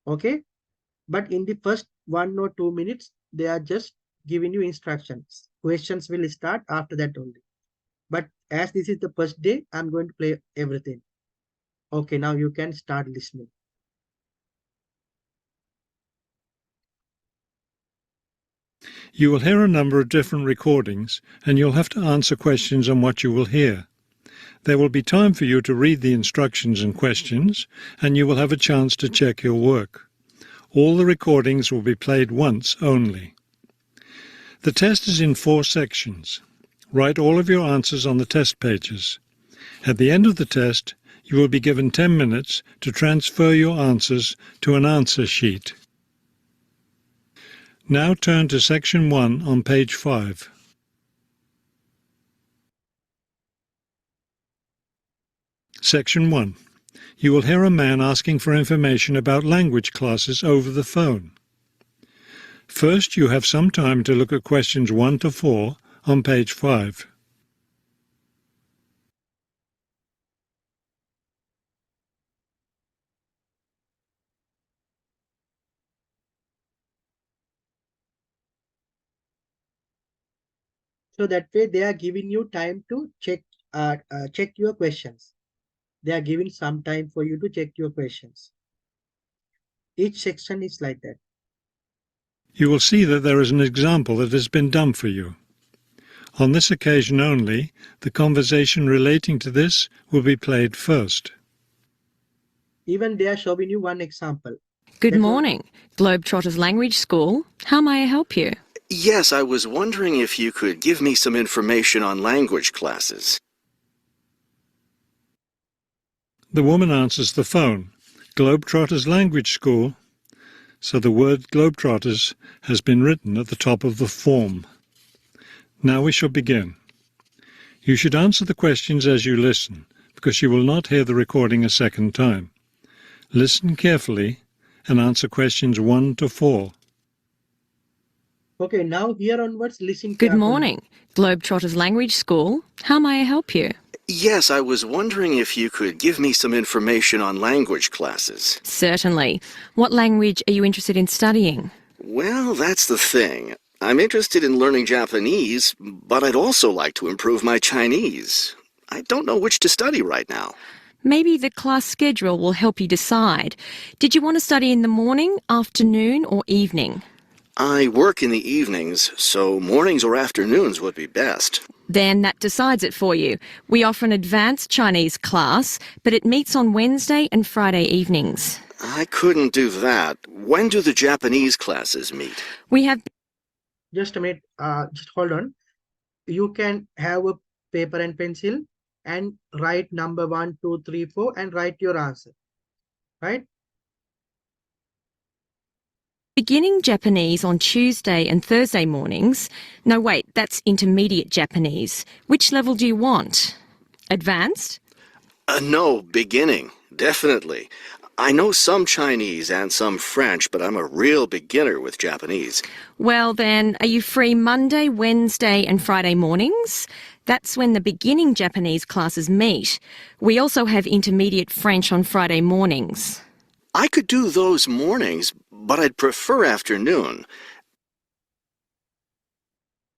Okay? But in the first 1 or 2 minutes, they are just giving you instructions. Questions will start after that only. But as this is the first day, I'm going to play everything. Okay, now you can start listening. You will hear a number of different recordings, and you'll have to answer questions on what you will hear. There will be time for you to read the instructions and questions, and you will have a chance to check your work. All the recordings will be played once only. The test is in 4 sections. Write all of your answers on the test pages. At the end of the test, you will be given 10 minutes to transfer your answers to an answer sheet. Now turn to section 1 on page 5. Section 1. You will hear a man asking for information about language classes over the phone. First, you have some time to look at questions 1 to 4 on page 5. So that way they are giving you time to check your questions. They are giving some time for you to check your questions. Each section is like that. You will see that there is an example that has been done for you. On this occasion only, the conversation relating to this will be played first. Even they are showing you one example. Good That's morning, Globetrotters Language School. How may I help you? Yes, I was wondering if you could give me some information on language classes. The woman answers the phone. Globetrotters Language School. So the word Globetrotters has been written at the top of the form. Now we shall begin. You should answer the questions as you listen, because you will not hear the recording a second time. Listen carefully and answer questions 1 to 4. Okay, now here onwards, listen Good carefully. morning, Globetrotters Language School. How may I help you? Yes, I was wondering if you could give me some information on language classes. Certainly. What language are you interested in studying? Well, that's the thing. I'm interested in learning Japanese, but I'd also like to improve my Chinese. I don't know which to study right now. Maybe the class schedule will help you decide. Did you want to study in the morning, afternoon, or evening? I work in the evenings, so mornings or afternoons would be best. Then that decides it for you. We offer an advanced Chinese class, but it meets on Wednesday and Friday evenings. I couldn't do that. When do the Japanese classes meet? We have Just a minute, just hold on. You can have a paper and pencil and write number 1, 2, 3, 4 and write your answer, right? beginning Japanese on Tuesday and Thursday mornings. No, wait, that's intermediate Japanese. Which level do you want? Advanced? No, beginning. Definitely. I know some Chinese and some French, but I'm a real beginner with Japanese. Well then, are you free Monday, Wednesday and Friday mornings? That's when the beginning Japanese classes meet. We also have intermediate French on Friday mornings. I could do those mornings, but I'd prefer afternoon.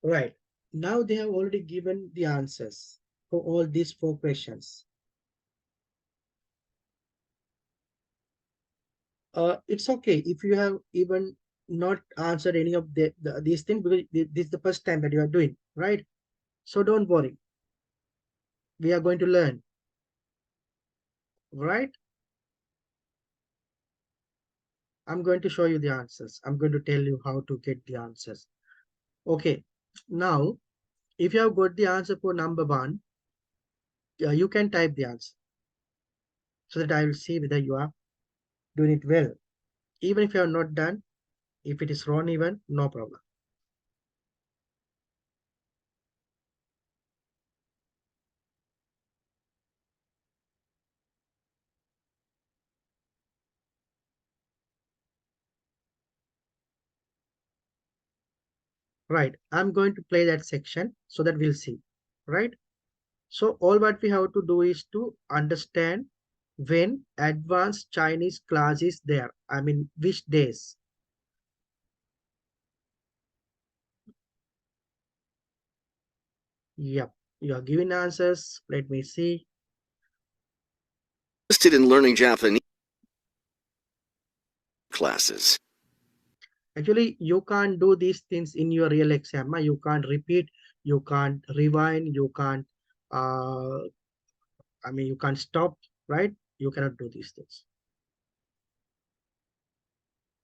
Right. Now they have already given the answers for all these 4 questions. It's okay if you have even not answered any of these things, because this is the first time that you are doing, right? So don't worry. We are going to learn, right? I'm going to show you the answers. I'm going to tell you how to get the answers. Okay. Now, if you have got the answer for number 1, you can type the answer so that I will see whether you are doing it well. Even if you are not done, if it is wrong even, no problem. Right. I'm going to play that section so that we'll see. Right. So all what we have to do is to understand when advanced Chinese class is there. I mean, which days. Yep. You are giving answers. Let me see. Interested in learning Japanese classes. Actually, you can't do these things in your real exam. You can't repeat. You can't rewind. You can't I mean, you can't stop, right? You cannot do these things.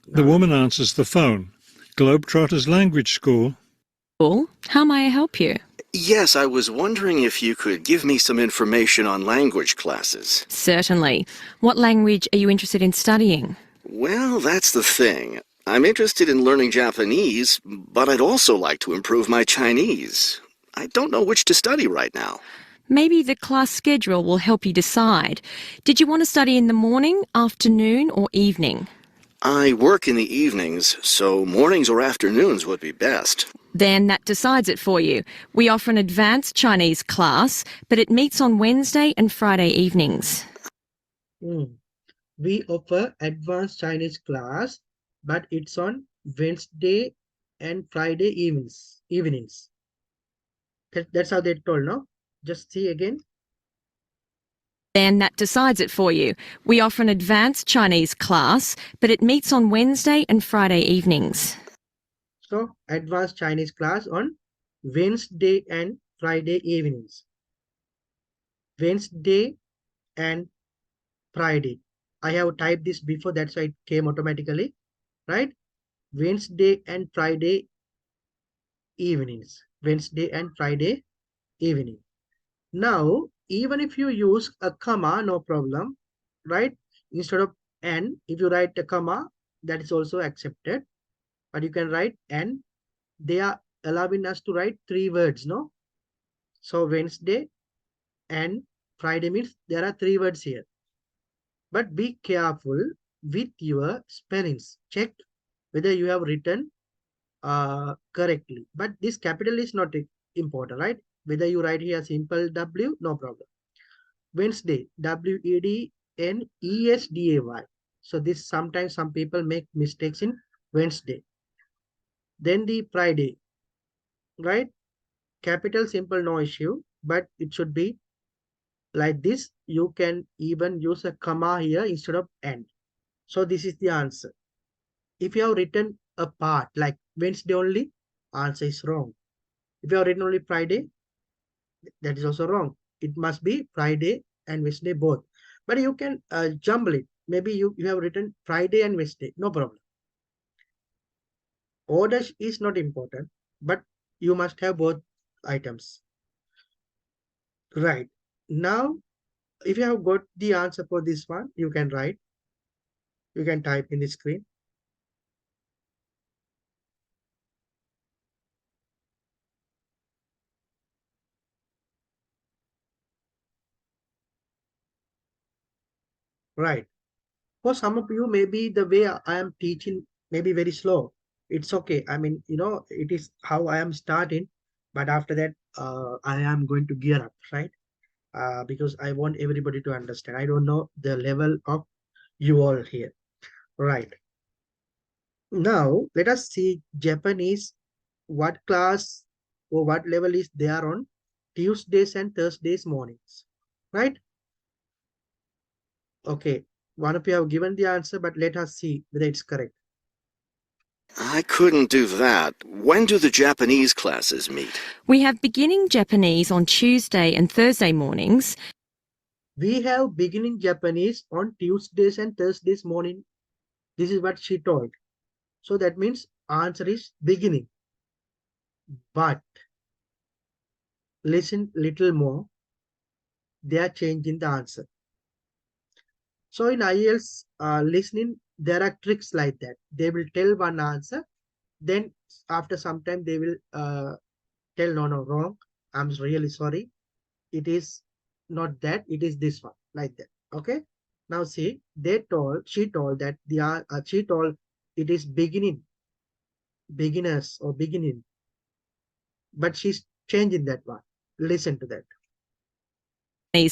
The Now, woman answers the phone. Globetrotters Language School. How may I help you? Yes, I was wondering if you could give me some information on language classes. Certainly. What language are you interested in studying? Well, that's the thing. I'm interested in learning Japanese, but I'd also like to improve my Chinese. I don't know which to study right now. Maybe the class schedule will help you decide. Did you want to study in the morning, afternoon, or evening? I work in the evenings, so mornings or afternoons would be best. Then that decides it for you. We offer an advanced Chinese class, but it meets on Wednesday and Friday evenings. we offer advanced Chinese class, but it's on Wednesday and Friday evenings. That's how they told, no? Just see again. Then that decides it for you. We offer an advanced Chinese class, but it meets on Wednesday and Friday evenings. So advanced Chinese class on Wednesday and Friday evenings. Wednesday and Friday. I have typed this before, that's why it came automatically, right? Wednesday and Friday evenings. Wednesday and Friday evening. Now, even if you use a comma, no problem, right? Instead of n, if you write a comma, that is also accepted. But you can write n. They are allowing us to write 3 words, no? So Wednesday and Friday means there are 3 words here. But be careful with your spellings. Check whether you have written correctly. But this capital is not important, right? Whether you write here simple W, no problem. Wednesday, Wednesday. So this sometimes some people make mistakes in Wednesday. Then the Friday, right? Capital simple, no issue, but it should be like this. You can even use a comma here instead of and. So this is the answer. If you have written a part like Wednesday only, answer is wrong. If you have written only Friday, that is also wrong. It must be Friday and Wednesday both. But you can jumble it. Maybe you have written Friday and Wednesday, no problem. Order is not important, but you must have both items. Right. Now, if you have got the answer for this one, you can write. You can type in the screen. Right. For some of you, maybe the way I am teaching may be very slow. It's okay. I mean, it is how I am starting. But after that, I am going to gear up, right? Because I want everybody to understand. I don't know the level of you all here. Right. Now, let us see Japanese, what class or what level is there on Tuesdays and Thursdays mornings, right? Okay, one of you have given the answer, but let us see whether it's correct. I couldn't do that. When do the Japanese classes meet? We have beginning Japanese on Tuesday and Thursday mornings. We have beginning Japanese on Tuesdays and Thursdays morning. This is what she told. So that means answer is beginning. But listen little more. They are changing the answer. So in IELTS listening, there are tricks like that. They will tell one answer. Then after some time, they will tell, no, wrong. I'm really sorry. It is not that. It is this one, like that. Okay. Now see, she told that she told it is beginners or beginning, but she's changing that one. Listen to that.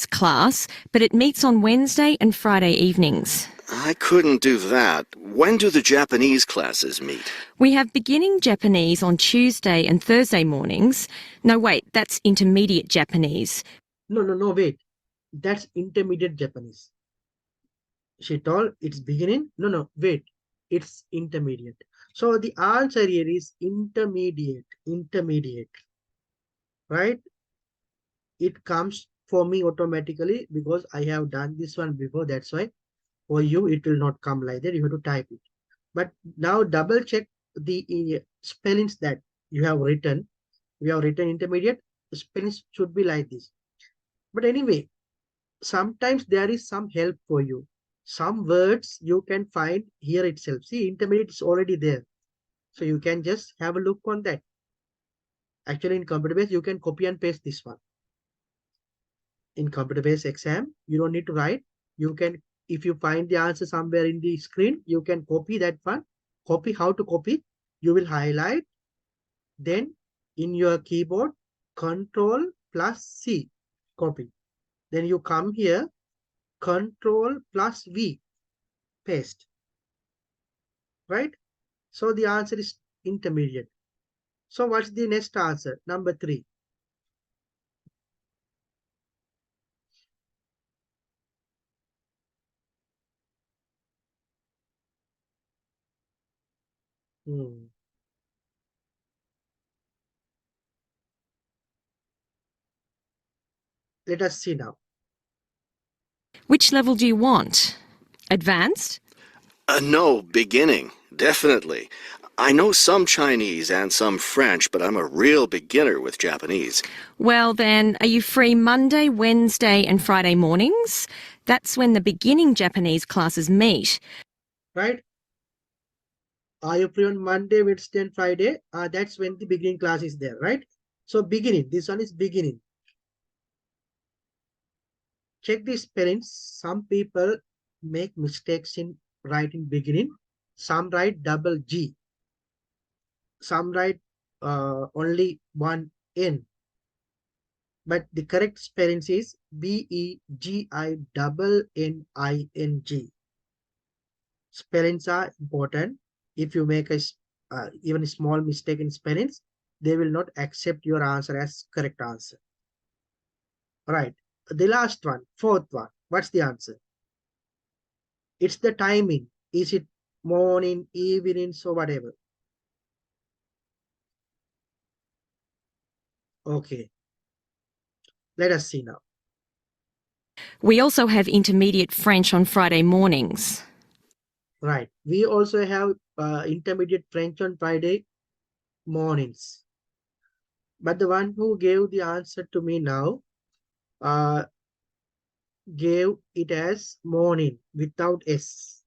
Class, but it meets on Wednesday and Friday evenings. I couldn't do that. When do the Japanese classes meet? We have beginning Japanese on Tuesday and Thursday mornings. No, wait, that's intermediate Japanese. No, wait. That's intermediate Japanese. She told it's beginning. No, wait. It's intermediate. So the answer here is intermediate, right? It comes for me automatically because I have done this one before. That's why for you, it will not come like that. You have to type it. But now double check the spellings that you have written. We have written intermediate. The spellings should be like this. But anyway, sometimes there is some help for you. Some words you can find here itself. See, intermediate is already there. So you can just have a look on that. Actually, in computer based, you can copy and paste this one. In computer based exam, you don't need to write. You can, if you find the answer somewhere in the screen, you can copy that one. Copy, how to copy? You will highlight. Then in your keyboard, Control plus C, copy. Then you come here, Control plus V, paste. Right? So the answer is intermediate. So what's the next answer? Number 3. Let us see now. Which level do you want? Advanced? No, beginning. Definitely. I know some Chinese and some French, but I'm a real beginner with Japanese. Well then, are you free Monday, Wednesday and Friday mornings? That's when the beginning Japanese classes meet. Right? Are you free on Monday, Wednesday and Friday? That's when the beginning class is there, right? So beginning, this one is beginning. Check the spellings. Some people make mistakes in writing beginning. Some write double G. Some write only one N. But the correct spelling is B-E-G-I-N-N-I-N-G. Spellings are important. If you make even a small mistake in spellings, they will not accept your answer as correct answer. Right. The last one, 4th one. What's the answer? It's the timing. Is it morning, evening, so whatever? Okay. Let us see now. We also have intermediate French on Friday mornings. Right. We also have intermediate French on Friday mornings. But the one who gave the answer to me now gave it as morning without S.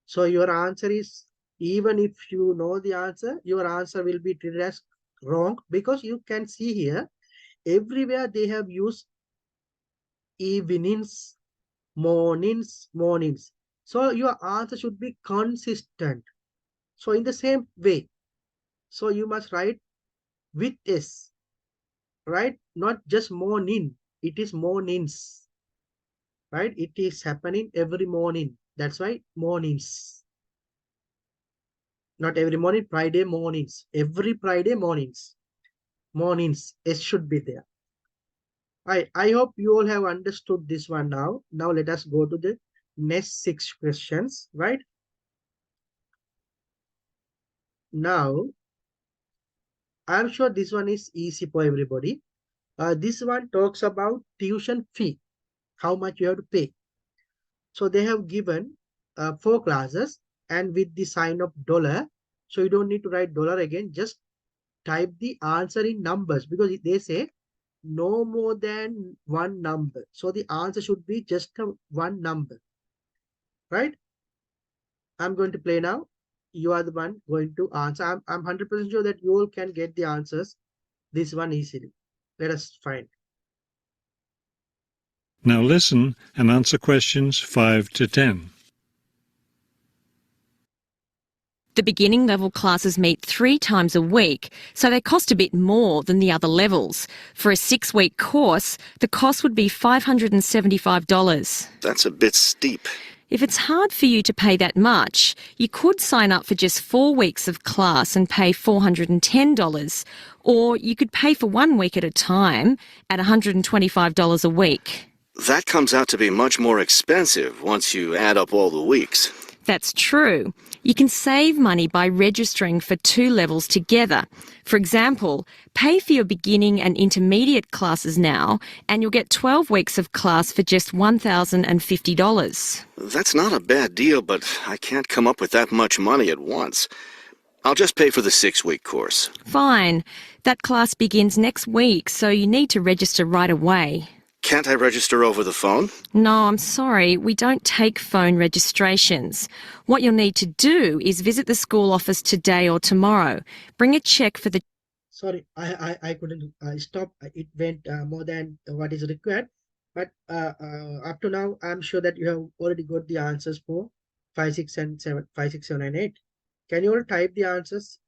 So your answer is, even if you know the answer, your answer will be treated as wrong because you can see here, everywhere they have used evenings, mornings, mornings. So your answer should be consistent. So in the same way, so you must write with S, right? Not just morning, it is mornings, right? It is happening every morning. That's why mornings. Not every morning, Friday mornings. Every Friday mornings. Mornings, S should be there. I hope you all have understood this one now. Now let us go to the next 6 questions, right? Now, I'm sure this one is easy for everybody. This one talks about tuition fee, how much you have to pay. So they have given 4 classes and with the sign of dollar. So you don't need to write dollar again. Just type the answer in numbers because they say no more than one number. So the answer should be just one number, right? I'm going to play now. You are the one going to answer. I'm 100% sure that you all can get the answers this one easily. Let us find. Now listen and answer questions 5 to 10. The beginning level classes meet 3 times a week, so they cost a bit more than the other levels. For a 6-week course, the cost would be $575. That's a bit steep. If it's hard for you to pay that much, you could sign up for just 4 weeks of class and pay $410, or you could pay for 1 week at a time at $125 a week. That comes out to be much more expensive once you add up all the weeks. That's true. You can save money by registering for 2 levels together. For example, pay for your beginning and intermediate classes now, and you'll get 12 weeks of class for just $1,050. That's not a bad deal, but I can't come up with that much money at once. I'll just pay for the 6-week course. Fine. That class begins next week, so you need to register right away. Can't I register over the phone? No, I'm sorry, we don't take phone registrations. What you'll need to do is visit the school office today or tomorrow. Bring a cheque for the... Sorry, I couldn't stop. It went more than what is required. But up to now, I'm sure that you have already got the answers for 5, 6, and 7, 5, 6, 7, and 8. Can you all type the answers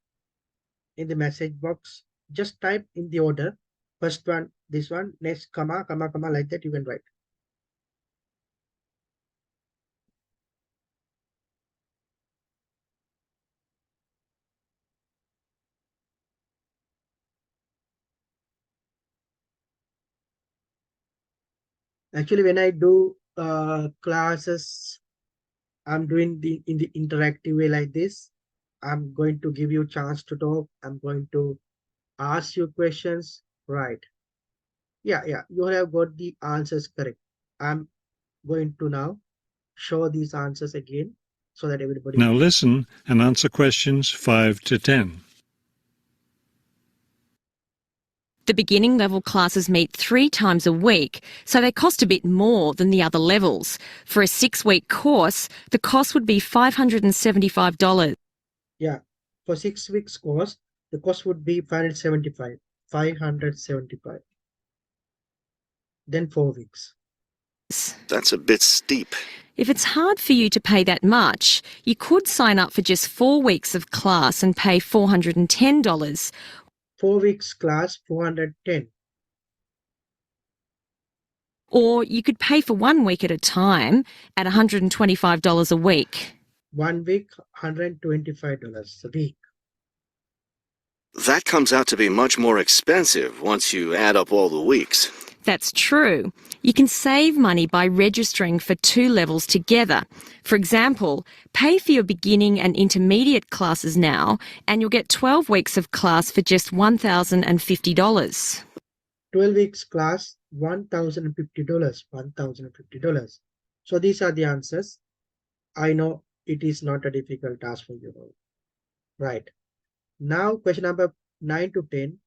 in the message box? Just type in the order. First one, this one, next, comma, comma, comma, like that you can write. Actually, when I do classes, I'm doing in the interactive way like this. I'm going to give you a chance to talk. I'm going to ask you questions. Right. Yeah, you have got the answers correct. I'm going to now show these answers again so that everybody... Now listen and answer questions 5 to 10. The beginning level classes meet 3 times a week, so they cost a bit more than the other levels. For a 6-week course, the cost would be $575. Yeah, for 6 weeks course, the cost would be 575. 575. Then 4 weeks. That's a bit steep. If it's hard for you to pay that much, you could sign up for just 4 weeks of class and pay $410. 4 weeks class, 410. Or you could pay for 1 week at a time at $125 a week. 1 week, $125 a week. That comes out to be much more expensive once you add up all the weeks. That's true. You can save money by registering for 2 levels together. For example, pay for your beginning and intermediate classes now, and you'll get 12 weeks of class for just $1,050. 12 weeks class, $1,050. $1,050. So these are the answers. I know it is not a difficult task for you all. Right. Now question number 9 to 10.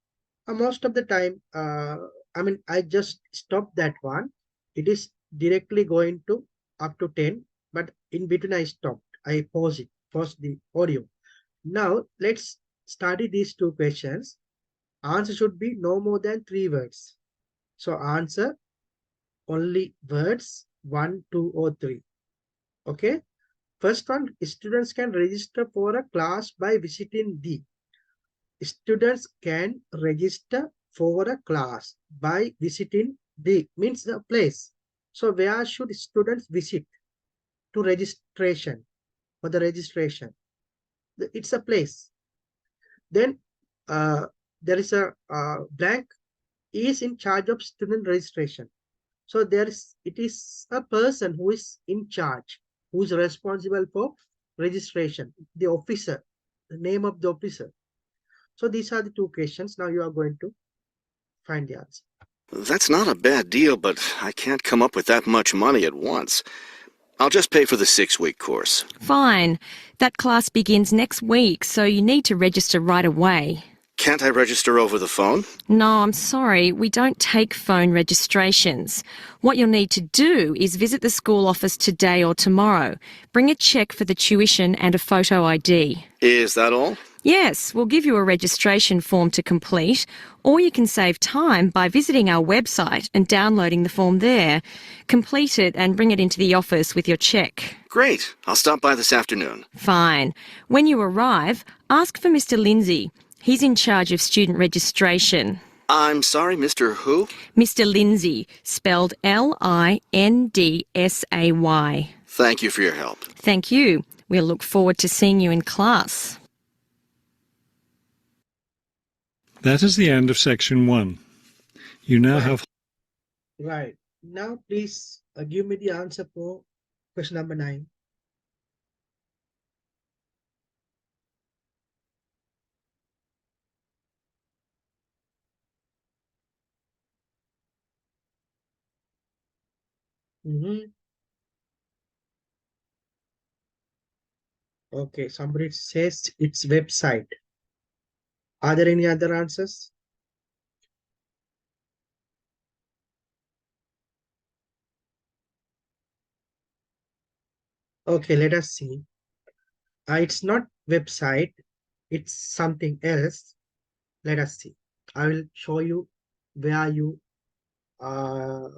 Most of the time, I just stopped that one. It is directly going to up to 10, but in between I stopped. I pause the audio. Now let's study these 2 questions. Answer should be no more than 3 words. So answer only words 1, 2, or 3. Okay. First one, students can register for a class by visiting the... Students can register for a class by visiting the, means the place. So where should students visit to registration, for the registration? It's a place. Then there is a blank is in charge of student registration. So it is a person who is in charge, who is responsible for registration, the officer, the name of the officer. So these are the 2 questions. Now you are going to find the answer. That's not a bad deal, but I can't come up with that much money at once. I'll just pay for the 6-week course. Fine. That class begins next week, so you need to register right away. Can't I register over the phone? No, I'm sorry, we don't take phone registrations. What you'll need to do is visit the school office today or tomorrow. Bring a cheque for the tuition and a photo ID. Is that all? Yes, we'll give you a registration form to complete, or you can save time by visiting our website and downloading the form there. Complete it and bring it into the office with your cheque. Great. I'll stop by this afternoon. Fine. When you arrive, ask for Mr. Lindsay. He's in charge of student registration. I'm sorry, Mr. Who? Mr. Lindsay, spelled Lindsay. Thank you for your help. Thank you. We'll look forward to seeing you in class. That is the end of section 1. You now have... Right. Now please give me the answer for question number 9. Mhm. Okay, somebody says it's website. Are there any other answers? Okay, let us see. It's not website, it's something else. Let us see. I will show you where you uh,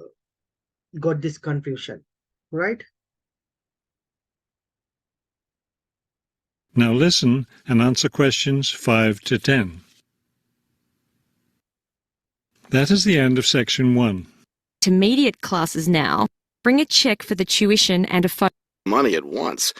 got this confusion, right? Now listen and answer questions 5 to 10. That is the end of section 1. Intermediate classes now. Bring a cheque for the tuition and a photo. Money at once.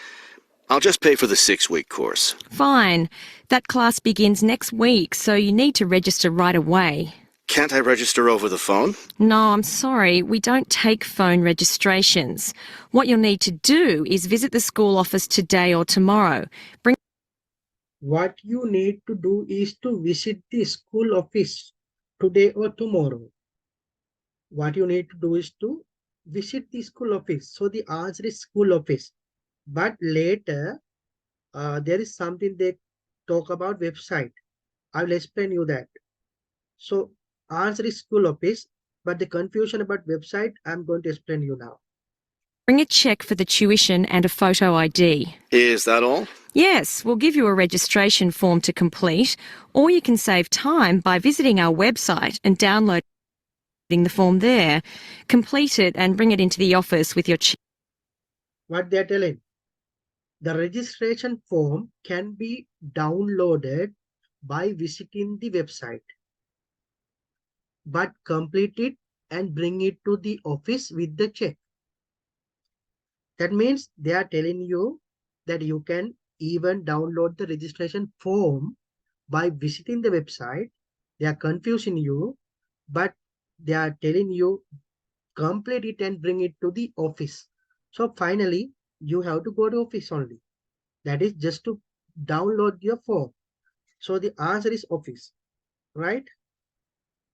I'll just pay for the 6-week course. Fine. That class begins next week, so you need to register right away. Can't I register over the phone? No, I'm sorry, we don't take phone registrations. What you'll need to do is visit the school office today or tomorrow. Bring What you need to do is to visit the school office today or tomorrow. What you need to do is to visit the school office. So the answer is school office. But later, there is something they talk about website. I will explain you that. So answer is school office, but the confusion about website, I'm going to explain you now. Bring a cheque for the tuition and a photo ID. Is that all? Yes, we'll give you a registration form to complete, or you can save time by visiting our website and downloading the form there. Complete it and bring it into the office with your cheque. What they're telling, the registration form can be downloaded by visiting the website, but complete it and bring it to the office with the check. That means they are telling you that you can even download the registration form by visiting the website. They are confusing you, but they are telling you complete it and bring it to the office. So finally, you have to go to office only. That is just to download your form. So the answer is office, right?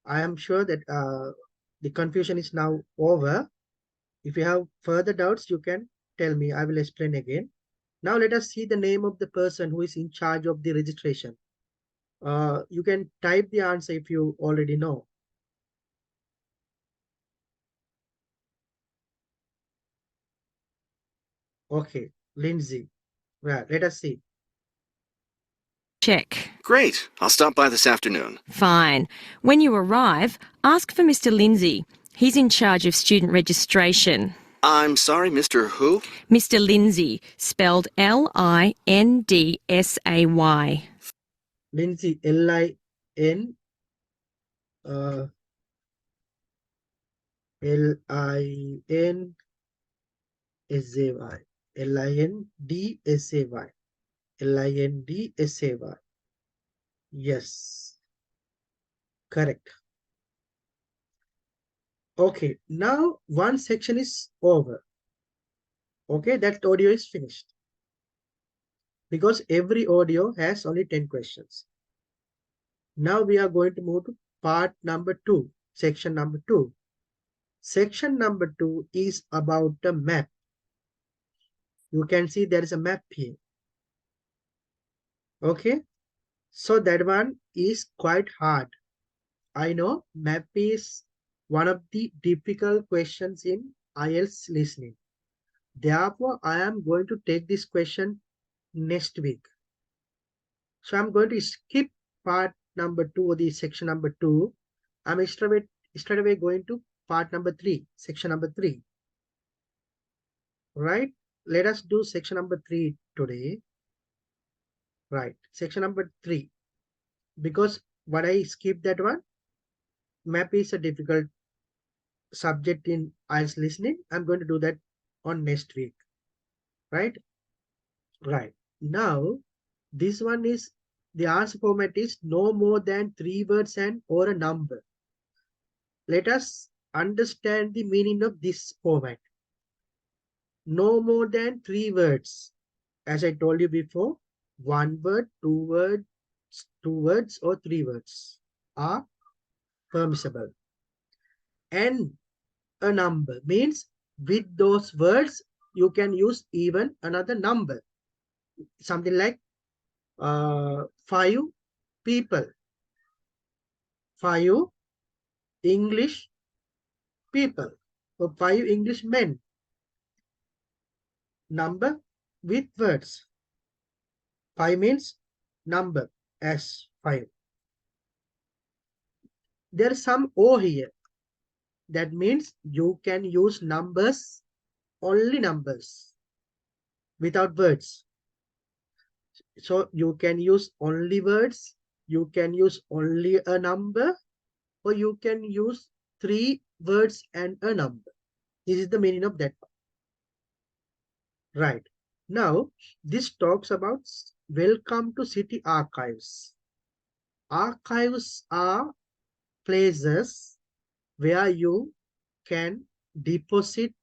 I am sure that the confusion is now over. If you have further doubts, you can tell me. I will explain again. Now let us see the name of the person who is in charge of the registration. You can type the answer if you already know. Okay, Lindsay. Well, let us see. Check. Great. I'll stop by this afternoon. Fine. When you arrive, ask for Mr. Lindsay. He's in charge of student registration. I'm sorry, Mr. Who? Mr. Lindsay, spelled Lindsay. Lindsay, L-I-N, uh, L-I-N-S-A-Y. L-I-N-D-S-A-Y. Lindsay. Yes, correct. Okay, now one section is over. Okay, that audio is finished. Because every audio has only 10 questions. Now we are going to move to part number 2, section number 2. Section number 2 is about the map. You can see there is a map here. Okay, so that one is quite hard. I know map is one of the difficult questions in IELTS listening. Therefore, I am going to take this question next week. So I'm going to skip part number 2 or the section number 2. I'm straight away going to part number 3, section number 3. Right? Let us do section number 3 today. Right, section number 3. Because what I skipped that one, map is a difficult subject in IELTS listening. I'm going to do that on next week. Right? Right. Now, this one is, the answer format is no more than 3 words and or a number. Let us understand the meaning of this format. No more than 3 words. As I told you before, 1 word, 2 words or 3 words are permissible. And a number means with those words, you can use even another number. Something like 5 people, 5 English people, or 5 English men. Number with words. 5 means number as 5. There is some O here. That means you can use numbers, only numbers, without words. So you can use only words, you can use only a number, or you can use 3 words and a number. This is the meaning of that. Right. Now, this talks about welcome to city archives. Archives are places where you can deposit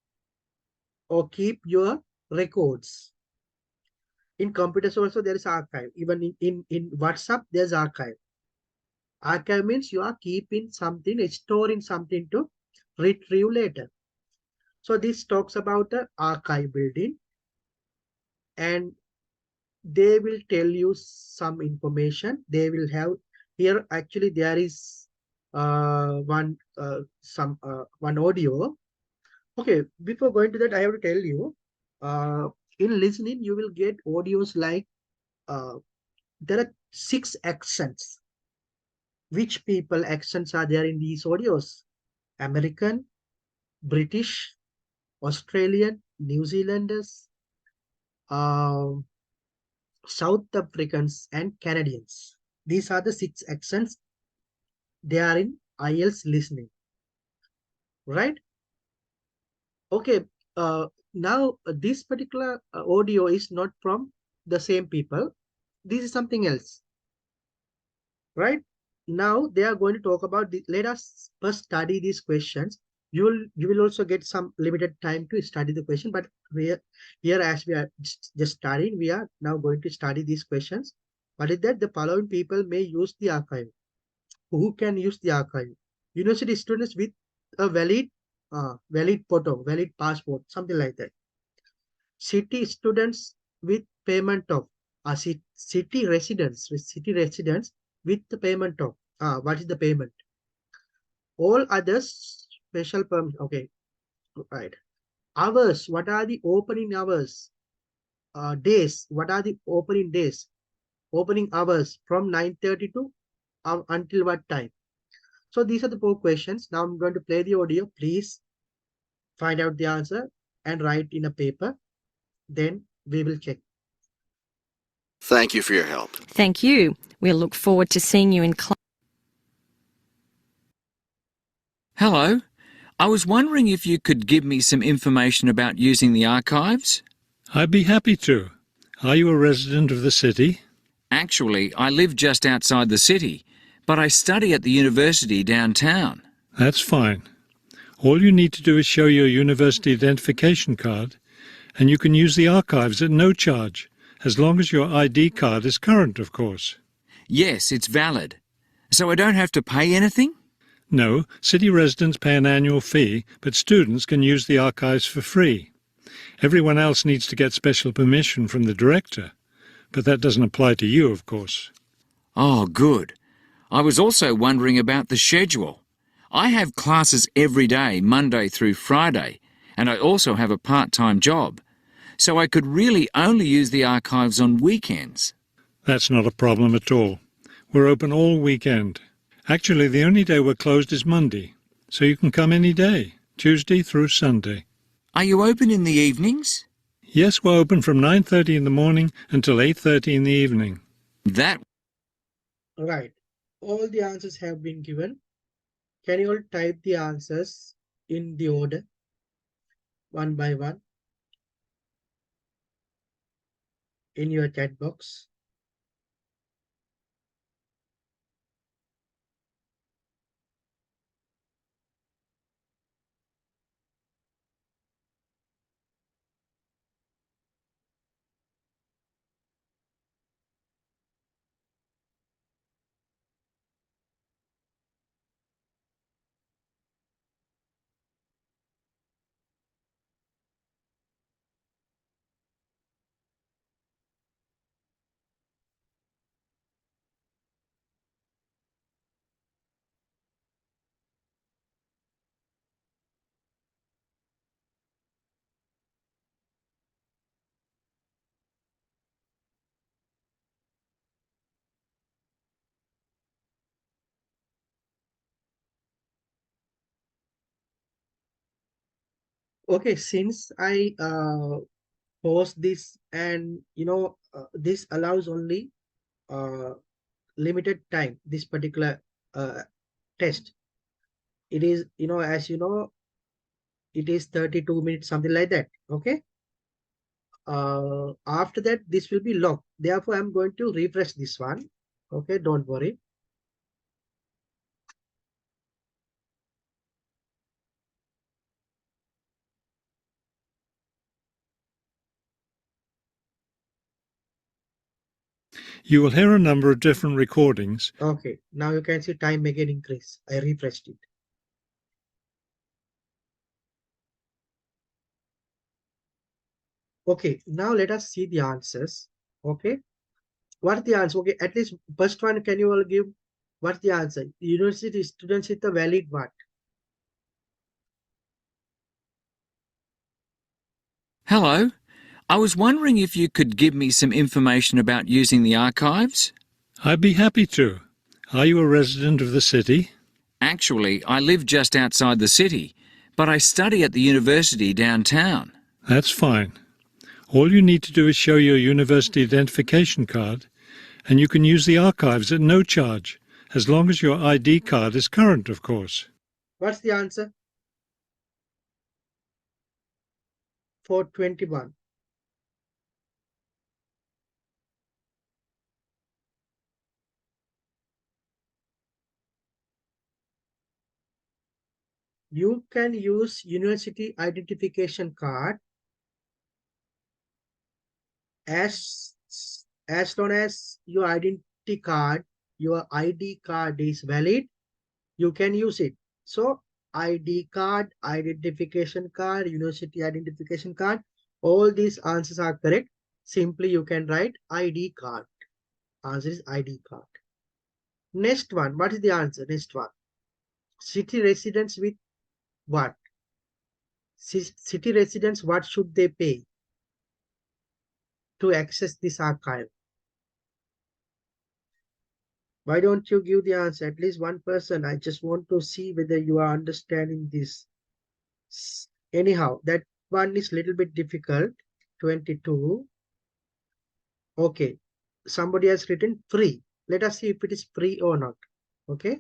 or keep your records. In computers also there is archive. Even in WhatsApp there's archive. Archive means you are keeping something, storing something to retrieve later. So this talks about the archive building, and they will tell you some information. They will have here, actually there is one audio. Okay, before going to that, I have to tell you, in listening, you will get audios like uh, there are 6 accents. Which people accents are there in these audios? American, British, Australian, New Zealanders, uh, South Africans, and Canadians. These are the 6 accents. They are in IELTS listening, right? Okay. Now this particular audio is not from the same people. This is something else, right? Now they are going to talk about the, let us first study these questions. You will also get some limited time to study the question, but here as we are just studying, we are now going to study these questions. What is that? The following people may use the archive. Who can use the archive? University students with a valid photo, valid passport, something like that. City students with payment of city residents with the payment of what is the payment? All others special permit. Okay, right. Hours. What are the opening hours? Days. What are the opening days? Opening hours from 9:30 to until what time? So these are the 4 questions. Now I'm going to play the audio. Please find out the answer and write in a paper. Then we will check. Thank you for your help. Thank you. We'll look forward to seeing you in class. Hello. I was wondering if you could give me some information about using the archives. I'd be happy to. Are you a resident of the city? Actually, I live just outside the city, but I study at the university downtown. That's fine. All you need to do is show your university identification card, and you can use the archives at no charge, as long as your ID card is current, of course. Yes, it's valid. So I don't have to pay anything? No, city residents pay an annual fee, but students can use the archives for free. Everyone else needs to get special permission from the director, but that doesn't apply to you, of course. Oh, good. I was also wondering about the schedule. I have classes every day, Monday through Friday, and I also have a part-time job. So I could really only use the archives on weekends. That's not a problem at all. We're open all weekend. Actually, the only day we're closed is Monday, so you can come any day, Tuesday through Sunday. Are you open in the evenings? Yes, we're open from 9:30 in the morning until 8:30 in the evening. That Right. All the answers have been given. Can you all type the answers in the order, one by one, in your chat box? Okay, since I post this, and this allows only uh, limited time, this particular test. It is, as it is 32 minutes, something like that. Okay. After that, this will be locked. Therefore, I'm going to refresh this one. Okay, don't worry. You will hear a number of different recordings. Okay, now you can see time again increase. I refreshed it. Okay, now let us see the answers. Okay, what's the answer? Okay, at least first one, can you all give what's the answer? University students with a valid what? Hello. I was wondering if you could give me some information about using the archives. I'd be happy to. Are you a resident of the city? Actually, I live just outside the city, but I study at the university downtown. That's fine. All you need to do is show your university identification card, and you can use the archives at no charge, as long as your ID card is current, of course. What's the answer? 421. You can use university identification card as long as your your ID card is valid, you can use it. So ID card, identification card, university identification card, all these answers are correct. Simply you can write ID card. Answer is ID card. Next one, what is the answer? Next one. City residents with what? City residents, what should they pay to access this archive? Why don't you give the answer? At least one person. I just want to see whether you are understanding this. Anyhow, that one is little bit difficult. 22. Okay. Somebody has written free. Let us see if it is free or not. Okay.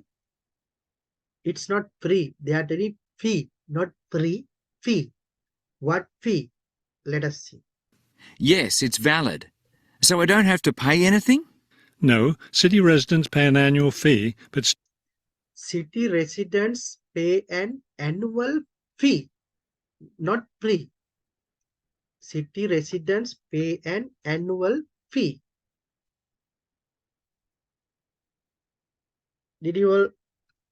It's not free. They are telling fee, not free, fee. What fee? Let us see. Yes, it's valid. So I don't have to pay anything? No, city residents pay an annual fee, but City residents pay an annual fee, not free. City residents pay an annual fee. Did you all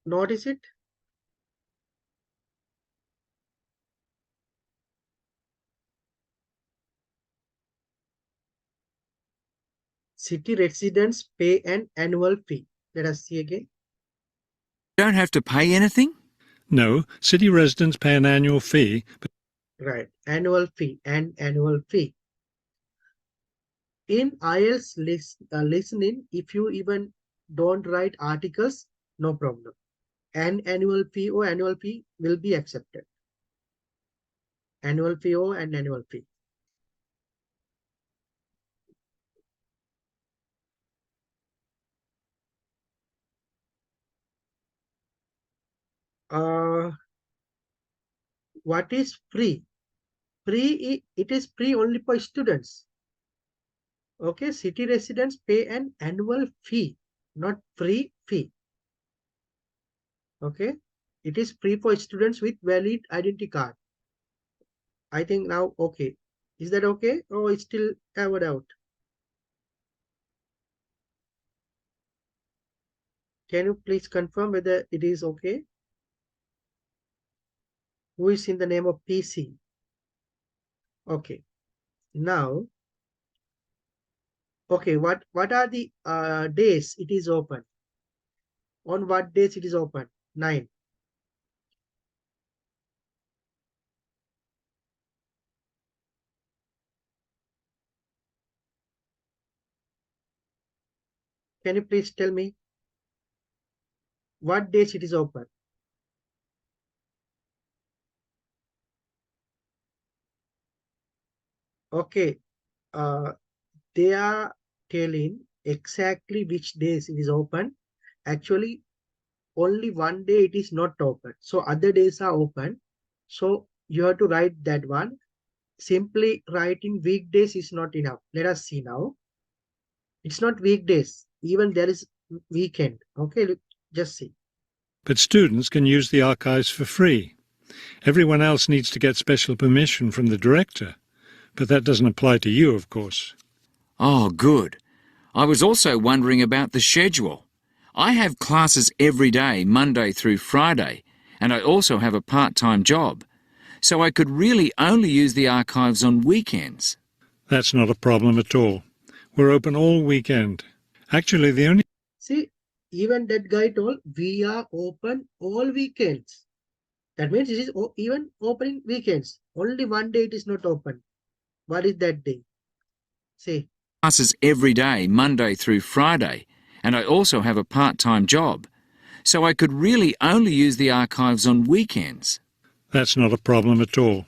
notice it? City residents pay an annual fee. Let us see again. Don't have to pay anything? no, city residents pay an annual fee, but Right, annual fee and annual fee. In IELTS listening, if you even don't write articles, no problem. An annual fee or annual fee will be accepted. Annual fee or an annual fee. Uh, what is free? Free, it is free only for students. Okay, city residents pay an annual fee, not free fee. Okay, it is free for students with valid identity card. I think now, okay. Is that okay? Or it's still have a doubt? Can you please confirm whether it is okay? Who is in the name of PC? Okay. Now, okay, what are the days it is open? On what days it is open? 9. Can you please tell me what days it is open? Okay, they are telling exactly which days it is open. Actually, only one day it is not open. So other days are open. So you have to write that one. Simply writing weekdays is not enough. Let us see now. It's not weekdays. Even there is weekend. Okay, look, just see. But students can use the archives for free. Everyone else needs to get special permission from the director, but that doesn't apply to you, of course. Oh, good. I was also wondering about the schedule. I have classes every day, Monday through Friday, and I also have a part-time job, so I could really only use the archives on weekends. That's not a problem at all. We're open all weekend. Actually, the only See, even that guy told we are open all weekends. That means it is even opening weekends. Only one day it is not open. What is that day? See, Classes every day, Monday through Friday, and I also have a part-time job, so I could really only use the archives on weekends. That's not a problem at all.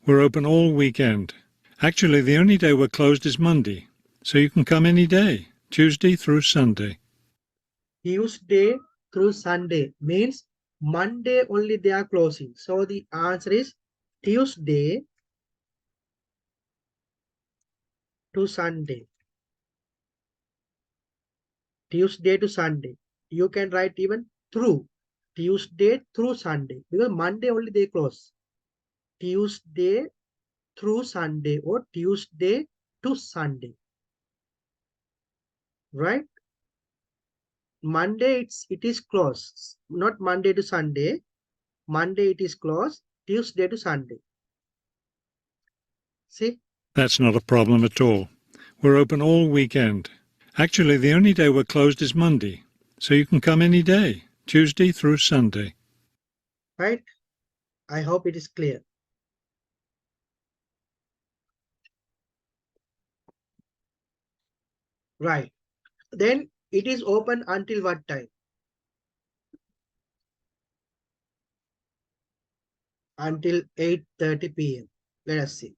We're open all weekend. Actually, the only day we're closed is Monday, so you can come any day, Tuesday through Sunday. Tuesday through Sunday means Monday only they are closing. So the answer is Tuesday to Sunday. Tuesday to Sunday. You can write even through. Tuesday through Sunday. Because Monday only they close. Tuesday through Sunday or Tuesday to Sunday. Right? Monday it is closed. Not Monday to Sunday. Monday it is closed. Tuesday to Sunday. See? That's not a problem at all. We're open all weekend. Actually, the only day we're closed is Monday, so you can come any day, Tuesday through Sunday. Right? I hope it is clear. Right. Then it is open until what time? Until 8:30 p.m. Let us see.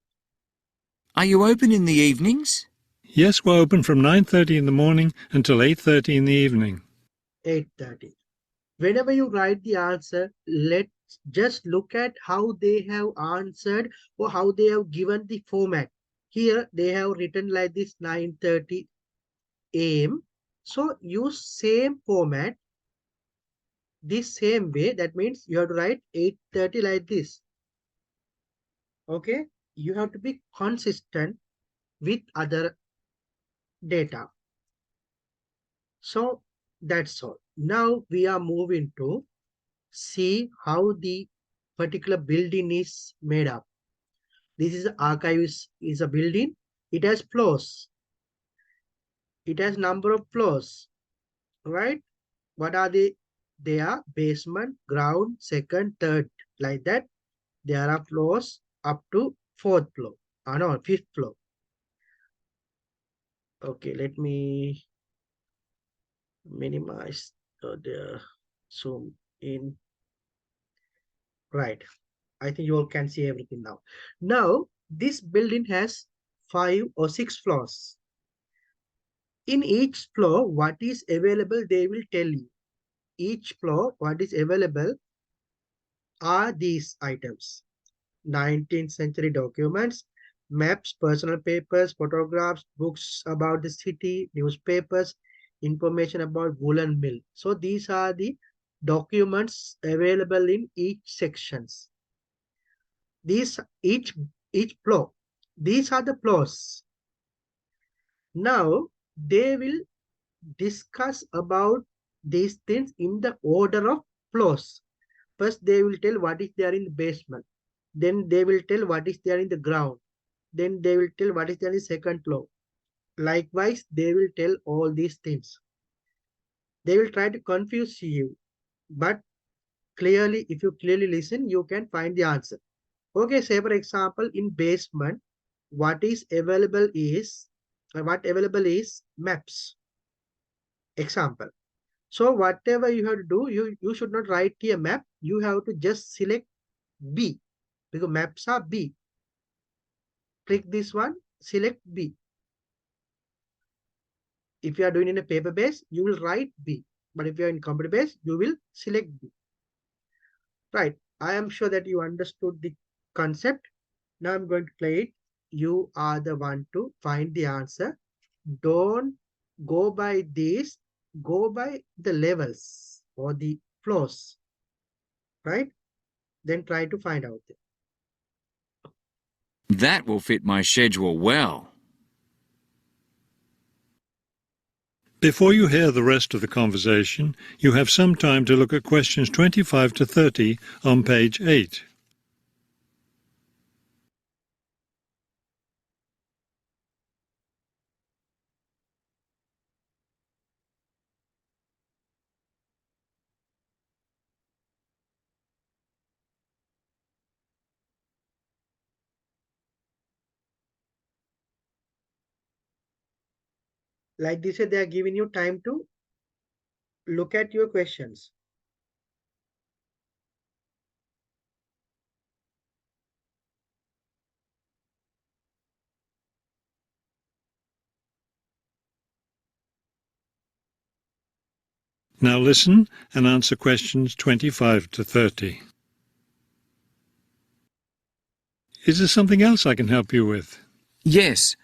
Are you open in the evenings? Yes, we're open from 9:30 in the morning until 8:30 in the evening. 8:30. Whenever you write the answer, let's just look at how they have answered or how they have given the format. Here they have written like this 9:30 a.m. So use same format, this same way. That means you have to write 8:30 like this. Okay? You have to be consistent with other data. So that's all. Now we are moving to see how the particular building is made up. This is archives is a building. It has floors. It has number of floors, right? What are they? They are basement, ground, second, third, like that. There are floors up to fourth floor. No, fifth floor. Okay, let me minimize the zoom in. Right. I think you all can see everything now. Now, this building has 5 or 6 floors. In each floor, what is available, they will tell you. Each floor, what is available are these items. 19th century documents, maps, personal papers, photographs, books about the city, newspapers, information about woolen mill. So these are the documents available in each sections. These each floor. These are the floors. Now they will discuss about these things in the order of floors. First, they will tell what is there in the basement. Then they will tell what is there in the ground. Then they will tell what is there in the second floor. Likewise, they will tell all these things. They will try to confuse you, but clearly, if you clearly listen, you can find the answer. Okay, say for example, in basement, what available is maps. Example. So whatever you have to do, you should not write here map. You have to just select B because maps are B. Click this one. select B. If you are doing in a paper base, you will write B. But if you are in computer base, you will select B. Right. I am sure that you understood the concept. Now I'm going to play it. You are the one to find the answer. Don't go by this, go by the levels or the floors, right? Then try to find out. That will fit my schedule well. Before you hear the rest of the conversation, you have some time to look at questions 25 to 30 on page 8. Like this, they are giving you time to look at your questions. Now listen and answer questions 25 to 30. Is there something else I can help you with? Yes,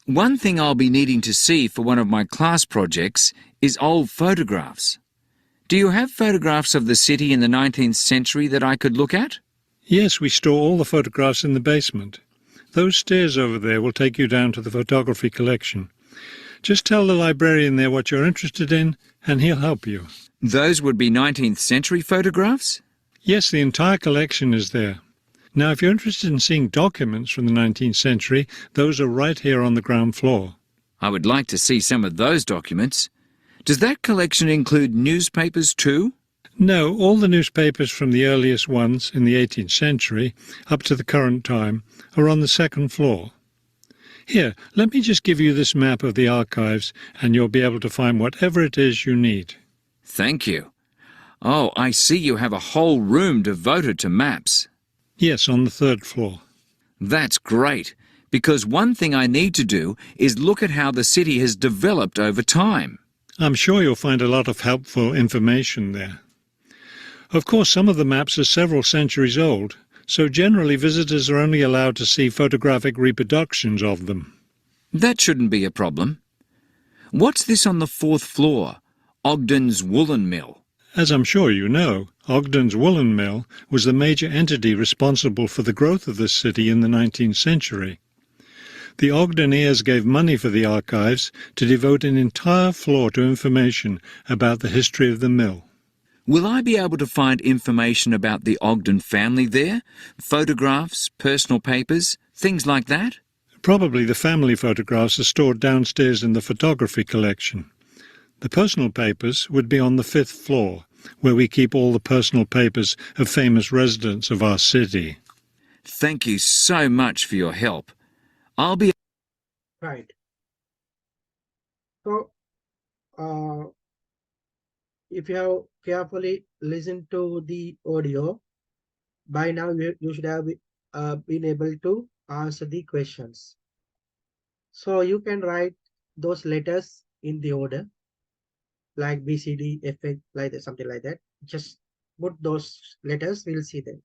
one thing I'll be needing to see for one of my class projects is old photographs. Do you have photographs of the city in the 19th century that I could look at? Yes, we store all the photographs in the basement. Those stairs over there will take you down to the photography collection. Just tell the librarian there what you're interested in, and he'll help you. Those would be 19th century photographs? Yes, the entire collection is there. Now, if you're interested in seeing documents from the 19th century, those are right here on the ground floor. I would like to see some of those documents. Does that collection include newspapers too? No, all the newspapers from the earliest ones in the 18th century up to the current time are on the second floor. Here, let me just give you this map of the archives and you'll be able to find whatever it is you need. Thank you. Oh, I see you have a whole room devoted to maps. Yes, on the third floor. That's great, because one thing I need to do is look at how the city has developed over time. I'm sure you'll find a lot of helpful information there. Of course, some of the maps are several centuries old, so generally visitors are only allowed to see photographic reproductions of them. That shouldn't be a problem. What's this on the fourth floor? Ogden's Woolen Mill. As I'm sure you know, Ogden's Woolen Mill was the major entity responsible for the growth of this city in the 19th century. The Ogdeniers gave money for the archives to devote an entire floor to information about the history of the mill. Will I be able to find information about the Ogden family there? Photographs, personal papers, things like that? Probably the family photographs are stored downstairs in the photography collection. The personal papers would be on the fifth floor, where we keep all the personal papers of famous residents of our city. Thank you so much for your help. I'll be... Right. So, if you have carefully listened to the audio, by now you should have been able to answer the questions. So you can write those letters in the order, like B, C, D, F, A, like that, something like that. Just put those letters, we'll see them.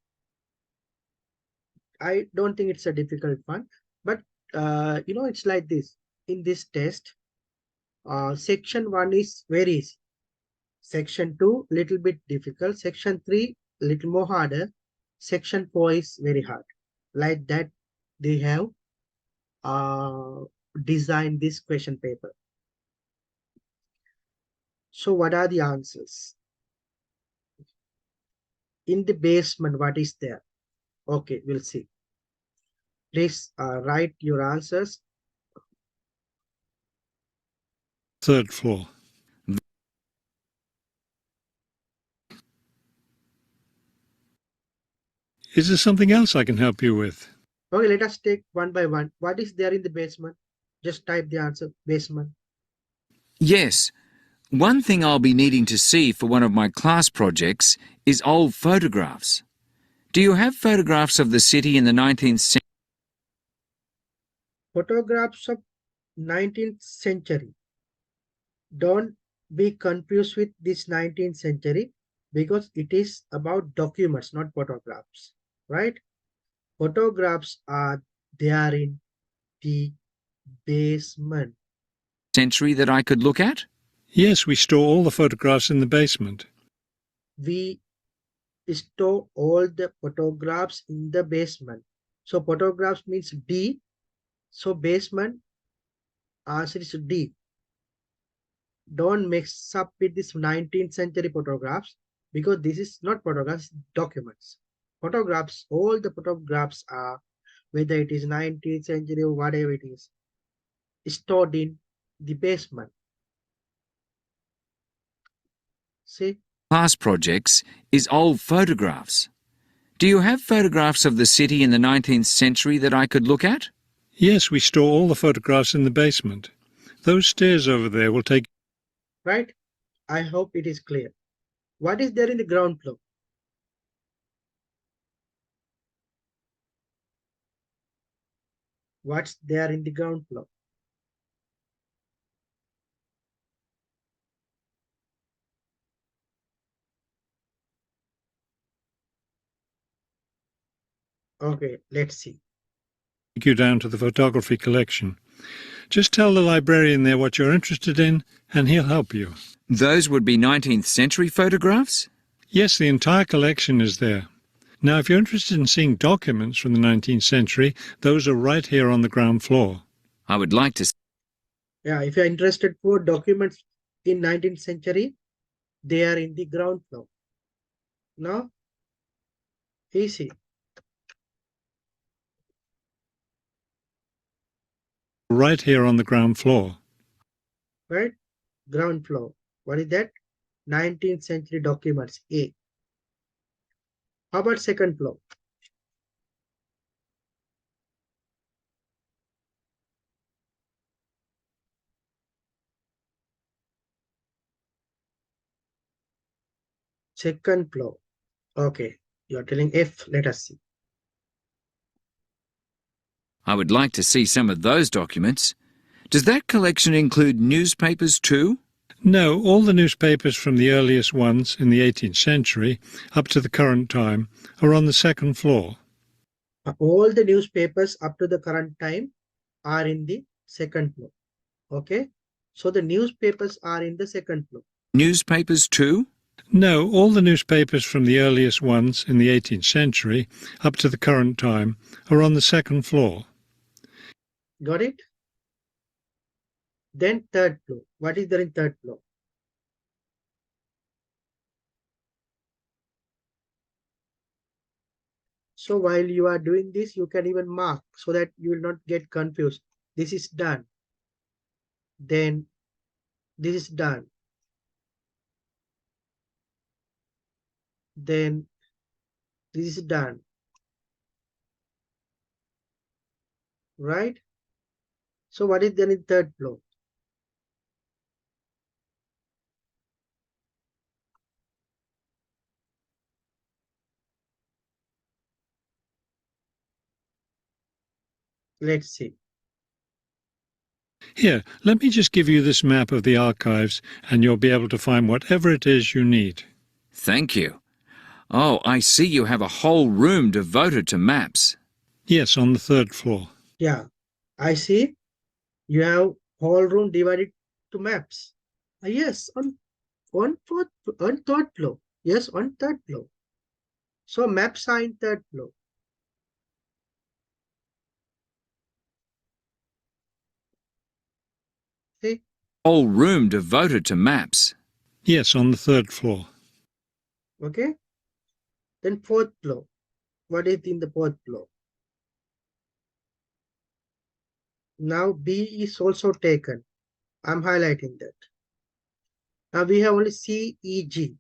I don't think it's a difficult one, but it's like this. In this test, section 1 is very easy. Section 2, little bit difficult. Section 3, little more harder. Section 4 is very hard. Like that, they have designed this question paper. So what are the answers? In the basement, what is there? Okay, we'll see. Please write your answers. Third floor. Is there something else I can help you with? Okay, let us take one by one. What is there in the basement? Just type the answer, basement. Yes. One thing I'll be needing to see for one of my class projects is old photographs. Do you have photographs of the city in the 19th century? photographs of 19th century. Don't be confused with this 19th century because it is about documents, not photographs, right? Photographs are there in the basement. Century that I could look at? Yes, we store all the photographs in the basement. We store all the photographs in the basement. So photographs means D. So basement answer is D. Don't mix up with this 19th century photographs because this is not photographs, documents. Photographs, all the photographs are, whether it is 19th century or whatever it is, stored in the basement. See? Class projects is old photographs. Do you have photographs of the city in the 19th century that I could look at? Yes, we store all the photographs in the basement. Those stairs over there will take... Right? I hope it is clear. What is there in the ground floor? What's there in the ground floor? Okay, let's see. Take you down to the photography collection. Just tell the librarian there what you're interested in, and he'll help you. Those would be 19th century photographs? Yes, the entire collection is there. Now, if you're interested in seeing documents from the 19th century, those are right here on the ground floor. I would like to... Yeah, if you're interested for documents in 19th century, they are in the ground floor. No? Easy. Right here on the ground floor. Right? Ground floor. What is that? 19th century documents, A. How about second floor? Second floor. Okay. You're telling F. Let us see. I would like to see some of those documents. Does that collection include newspapers too? No, all the newspapers from the earliest ones in the 18th century up to the current time are on the second floor. All the newspapers up to the current time are in the second floor. Okay. So the newspapers are in the second floor. Newspapers too? No, all the newspapers from the earliest ones in the 18th century up to the current time are on the second floor. Got it? Then third floor. What is there in third floor? So while you are doing this, you can even mark so that you will not get confused. This is done. Then this is done. Then this is done. Right? So what is there in third floor? Let's see. Here, let me just give you this map of the archives and you'll be able to find whatever it is you need. Thank you. Oh, I see you have a whole room devoted to maps. Yes, on the third floor. Yeah, I see. You have whole room divided to maps. Yes, on third floor. Yes, on third floor. So maps are in third floor. See? Whole room devoted to maps. Yes, on the third floor. Okay. Then fourth floor. What is in the fourth floor? Now B is also taken. I'm highlighting that. Now we have only C, E, G.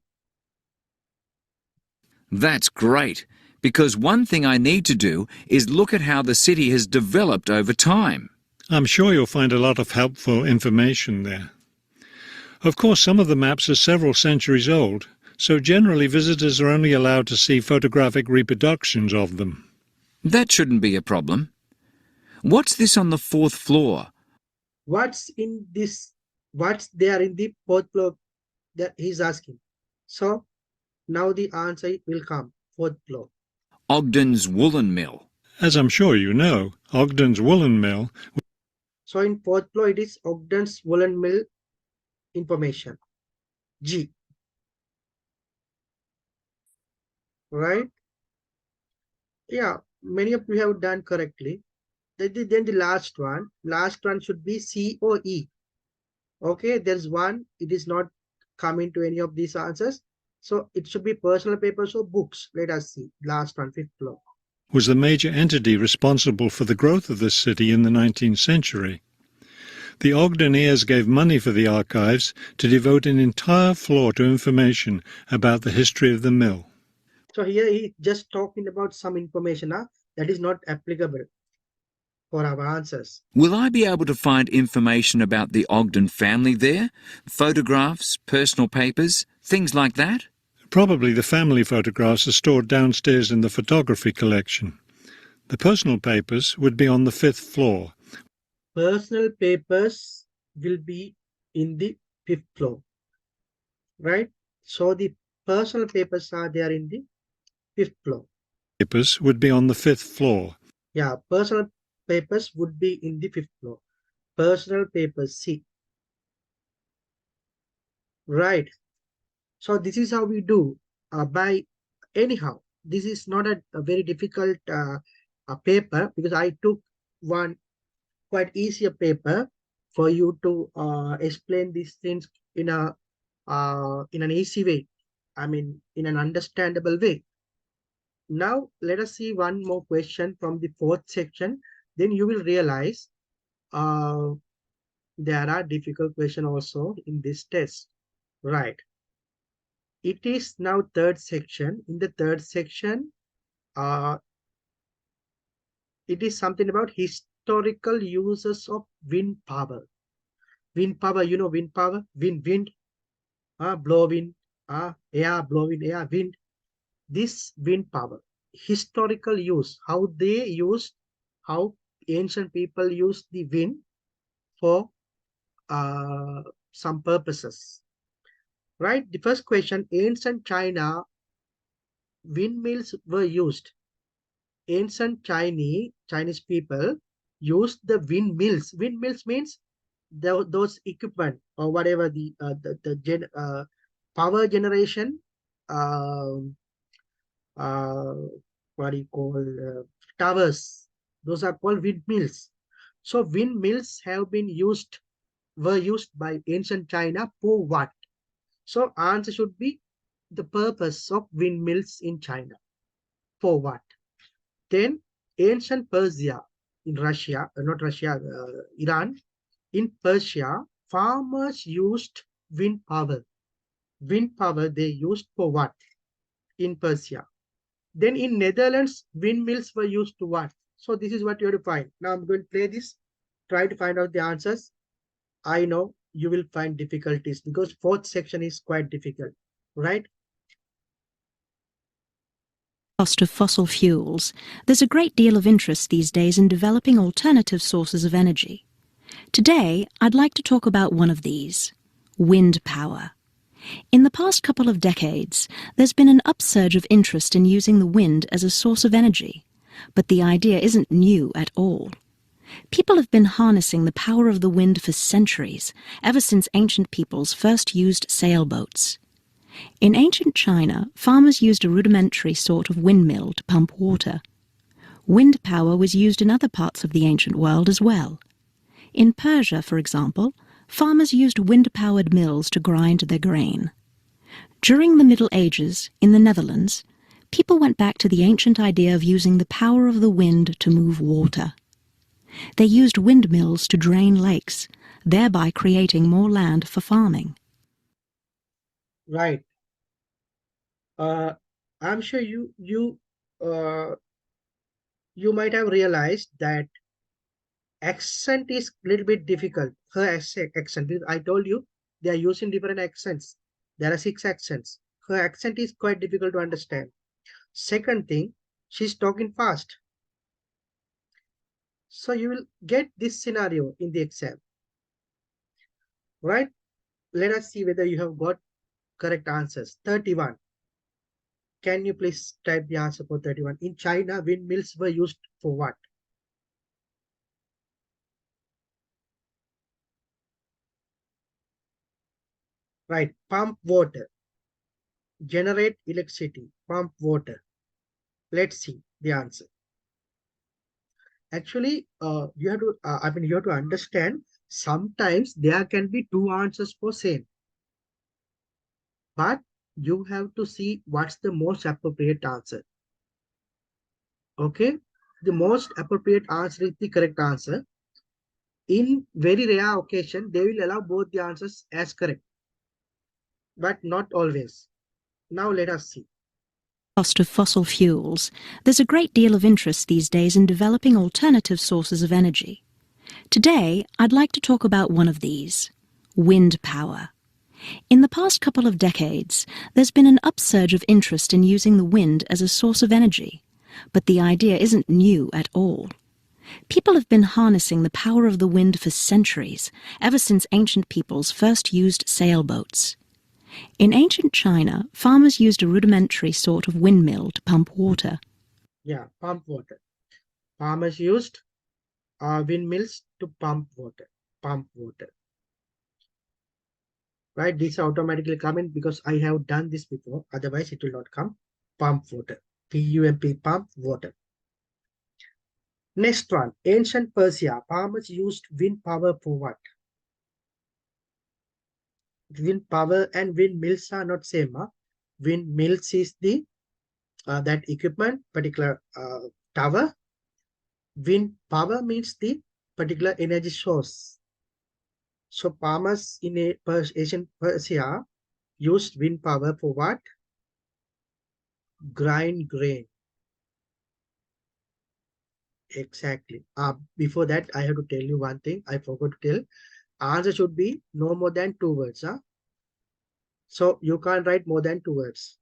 That's great, because one thing I need to do is look at how the city has developed over time. I'm sure you'll find a lot of helpful information there. Of course, some of the maps are several centuries old, so generally visitors are only allowed to see photographic reproductions of them. That shouldn't be a problem. What's this on the fourth floor? What's in this? What's there in the fourth floor that he's asking? So now the answer will come. Fourth floor. Ogden's woolen mill. As I'm sure you know, Ogden's woolen mill So in fourth floor, it is Ogden's woolen mill information. G. Right? Yeah, many of you have done correctly. Then the last one should be COE. Okay, there's one, it is not coming to any of these answers. So it should be personal papers or books. Let us see. Last one, fifth floor. was the major entity responsible for the growth of this city in the 19th century. The Ogdeniers gave money for the archives to devote an entire floor to information about the history of the mill. So here he just talking about some information that is not applicable for our answers. Will I be able to find information about the Ogden family there? Photographs, personal papers, things like that? Probably the family photographs are stored downstairs in the photography collection. The personal papers would be on the fifth floor. Personal papers will be in the fifth floor, right? So the personal papers are there in the fifth floor. Papers would be on the fifth floor. Yeah, personal papers would be in the fifth floor. Personal papers, C. Right. So this is how we do by anyhow. This is not a very difficult a paper because I took one quite easier paper for you to explain these things in an easy way. I mean, in an understandable way. Now, let us see one more question from the fourth section. Then you will realize there are difficult questions also in this test. Right. It is now third section. In the third section, it is something about historical uses of wind power. Wind power, you know, wind power, wind, blowing, air, blowing air, wind. This wind power, historical use, how they used, how ancient people used the wind for some purposes. Right? The first question, ancient China, windmills were used. Ancient Chinese people used the windmills. Windmills means those equipment or whatever the power generation, um, uh, what do you call towers. Those are called windmills. So windmills were used by ancient China for what? So answer should be the purpose of windmills in China. For what? Then ancient Persia in Russia, not Russia, Iran. In Persia, farmers used wind power. Wind power they used for what? In Persia. Then in Netherlands, windmills were used to what? So this is what you have to find. Now I'm going to play this. Try to find out the answers. I know you will find difficulties because fourth section is quite difficult, right? Cost of fossil fuels, there's a great deal of interest these days in developing alternative sources of energy. Today, I'd like to talk about one of these, wind power. In the past couple of decades, there's been an upsurge of interest in using the wind as a source of energy, but the idea isn't new at all. People have been harnessing the power of the wind for centuries, ever since ancient peoples first used sailboats. In ancient China, farmers used a rudimentary sort of windmill to pump water. Wind power was used in other parts of the ancient world as well. In Persia, for example, farmers used wind-powered mills to grind their grain. During the Middle Ages, in the Netherlands, people went back to the ancient idea of using the power of the wind to move water. They used windmills to drain lakes, thereby creating more land for farming. Right. I'm sure you might have realized that accent is a little bit difficult. Her accent, I told you they are using different accents. There are 6 accents. Her accent is quite difficult to understand. Second thing, she's talking fast. So you will get this scenario in the exam, right? Let us see whether you have got correct answers. 31. Can you please type the answer for 31? In China, windmills were used for what? Right, pump water, generate electricity, pump water. Let's see the answer. Actually, you have to, you have to understand, sometimes there can be two answers for same, but you have to see what's the most appropriate answer. Okay, the most appropriate answer is the correct answer. In very rare occasion, they will allow both the answers as correct, but not always. Now let us see. Cost of fossil fuels, there's a great deal of interest these days in developing alternative sources of energy. Today, I'd like to talk about one of these, wind power. In the past couple of decades, there's been an upsurge of interest in using the wind as a source of energy, but the idea isn't new at all. People have been harnessing the power of the wind for centuries, ever since ancient peoples first used sailboats. In ancient China, farmers used a rudimentary sort of windmill to pump water. Yeah, pump water. Farmers used windmills to pump water. Pump water. Right, these automatically come in because I have done this before. Otherwise, it will not come. Pump water. P-U-M-P, pump water. Next one, ancient Persia. Farmers used wind power for what? Wind power and windmills are not same. Huh? Windmills is the that equipment, particular tower. Wind power means the particular energy source. So farmers in ancient Persia used wind power for what? Grind grain. Exactly. Before that, I have to tell you one thing. I forgot to tell. Answer should be no more than 2 words. Huh? So you can't write more than 2 words.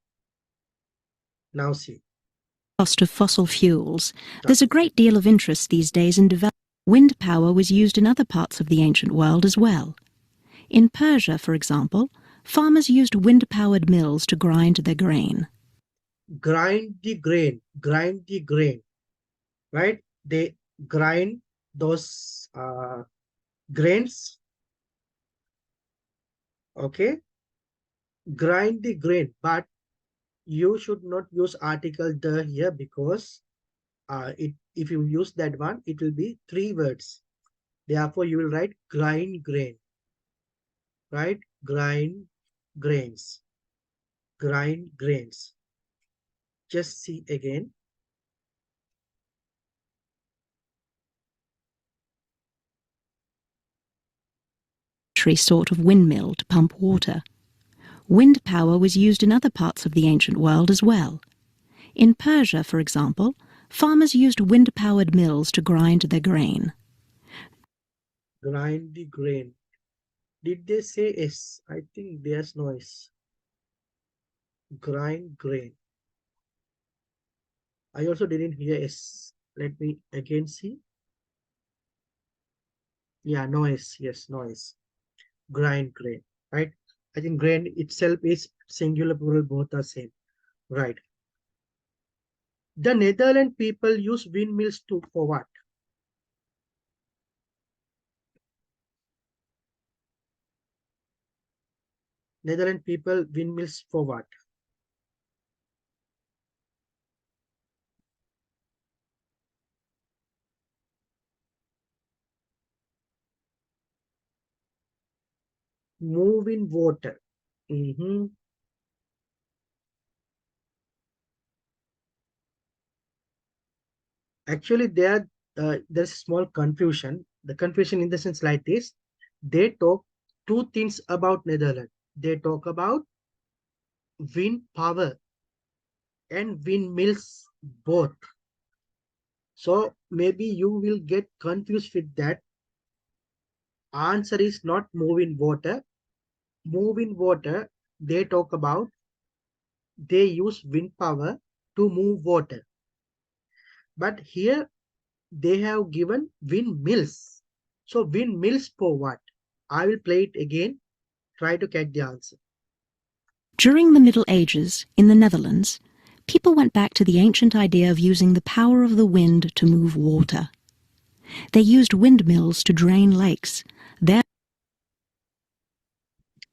Now see. Cost of fossil fuels, there's a great deal of interest these days in developing. Wind power was used in other parts of the ancient world as well. In Persia, for example, farmers used wind-powered mills to grind their grain. Grind the grain. Grind the grain. Right? They grind those grains. Okay? Grind the grain. But you should not use article the here because if you use that one, it will be 3 words. Therefore, you will write grind grain. Right? Grind grains. Grind grains. Just see again. Sort of windmill to pump water. Wind power was used in other parts of the ancient world as well. In Persia, for example, farmers used wind-powered mills to grind their grain. Grind the grain. Did they say S? I think there's no S. Grind grain. I also didn't hear S. Let me again see. Yeah, no S. Yes, no S. Grind grain. Right? I think grain itself is singular, plural, both are same. Right. The Netherlands people use windmills to for what? Netherlands people windmills for what? Move in water. Actually, there's a small confusion. The confusion in the sense like this. They talk two things about Netherlands. They talk about wind power and windmills both. So maybe you will get confused with that. Answer is not move in water. Move in water, they talk about, they use wind power to move water. But here they have given windmills. So windmills for what? I will play it again. Try to catch the answer. During the Middle Ages, in the Netherlands, people went back to the ancient idea of using the power of the wind to move water. They used windmills to drain lakes.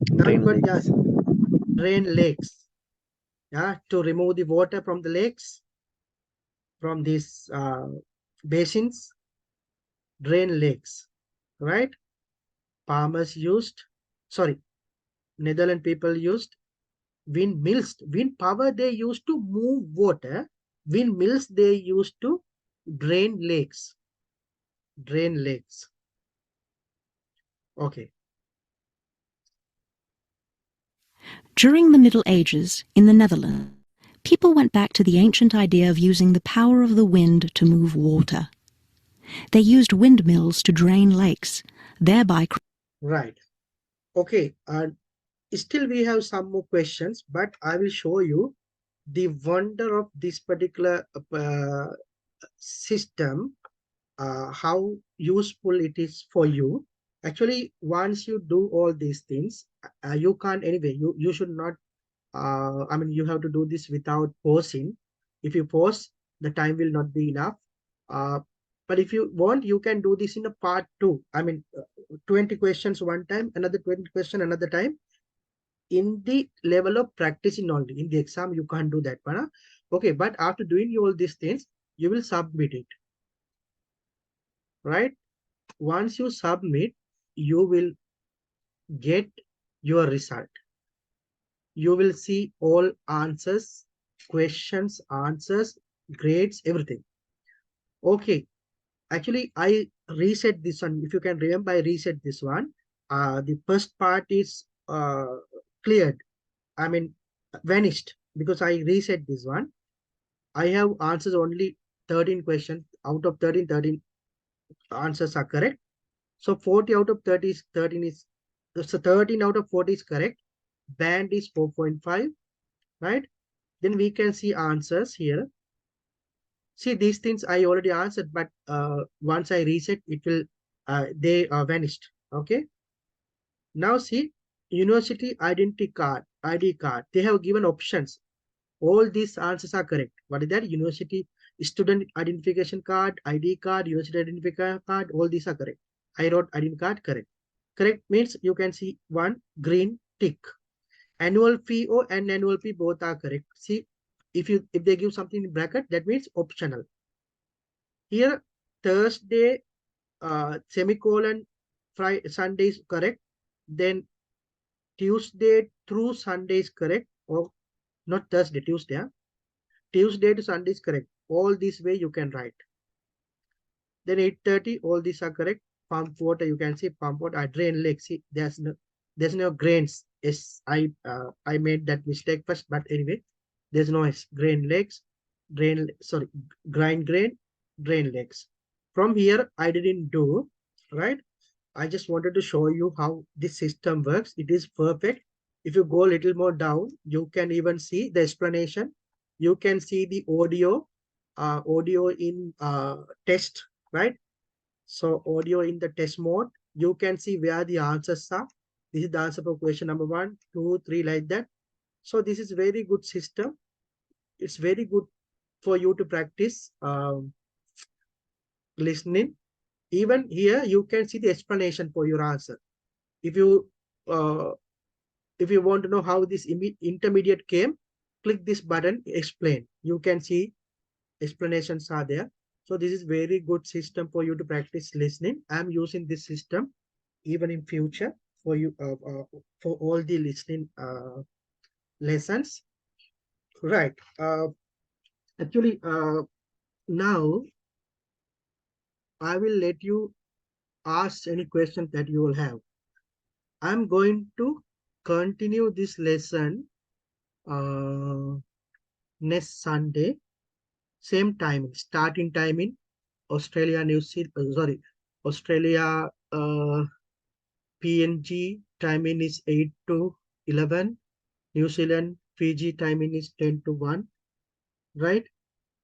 Now you got the answer. Drain lakes. Yeah, to remove the water from the lakes, from these basins, drain lakes, right? Farmers used, sorry, Netherlands people used windmills. Wind power they used to move water. Windmills they used to drain lakes. Drain lakes. Okay. During the Middle Ages, in the Netherlands, people went back to the ancient idea of using the power of the wind to move water. They used windmills to drain lakes, thereby... Right. Okay. And still we have some more questions, but I will show you the wonder of this particular system, how useful it is for you. Actually, once you do all these things, you can't anyway, you should not, I mean, you have to do this without pausing. If you pause, the time will not be enough. Uh, but if you want, you can do this in a part two. I mean, 20 questions one time, another 20 question another time. In the level of practicing only. In the exam, you can't do that. Okay, but after doing all these things, you will submit it. Right? Once you submit, you will get your result. You will see all answers, questions, answers, grades, everything. Okay. Actually, I reset this one. If you can remember, I reset this one. The first part is cleared. I mean, vanished because I reset this one. I have answers only 13 questions. Out of 13 answers are correct. So 40 out of 30 is 13 is, so 13 out of 40 is correct. Band is 4.5, right? Then we can see answers here. See, these things I already answered, but once I reset, it will, they are vanished. Okay. Now see, university identity card, ID card, they have given options. All these answers are correct. What is that? University student identification card, ID card, university identification card, all these are correct. I wrote identity card, correct. Correct means you can see one green tick. Annual fee or an annual fee, both are correct. See, if they give something in bracket, that means optional. Here, Thursday, semicolon, Friday, Sunday is correct. Then Tuesday through Sunday is correct. Or not Thursday, Tuesday. Huh? Tuesday to Sunday is correct. All this way you can write. Then 8:30, all these are correct. Pump water, you can see pump water. I drain lake. See, there's no grains. Yes, I made that mistake first, but anyway, there's no grain lakes, grind grain, drain lakes. From here, I didn't do, right? I just wanted to show you how this system works. It is perfect. If you go a little more down, you can even see the explanation. You can see the audio in test, right? So audio in the test mode, you can see where the answers are. This is the answer for question number 1, 2, 3, like that. So this is very good system. It's very good for you to practice listening. Even here, you can see the explanation for your answer. If you uh, want to know how this intermediate came, click this button, explain. You can see explanations are there. So this is very good system for you to practice listening. I'm using this system even in future for you for all the listening lessons. Right. Actually, now I will let you ask any questions that you will have. I'm going to continue this lesson next Sunday, same timing, starting timing, Australia, New Zealand, Australia, PNG timing is 8 to 11. New Zealand, Fiji timing is 10 to 1, right?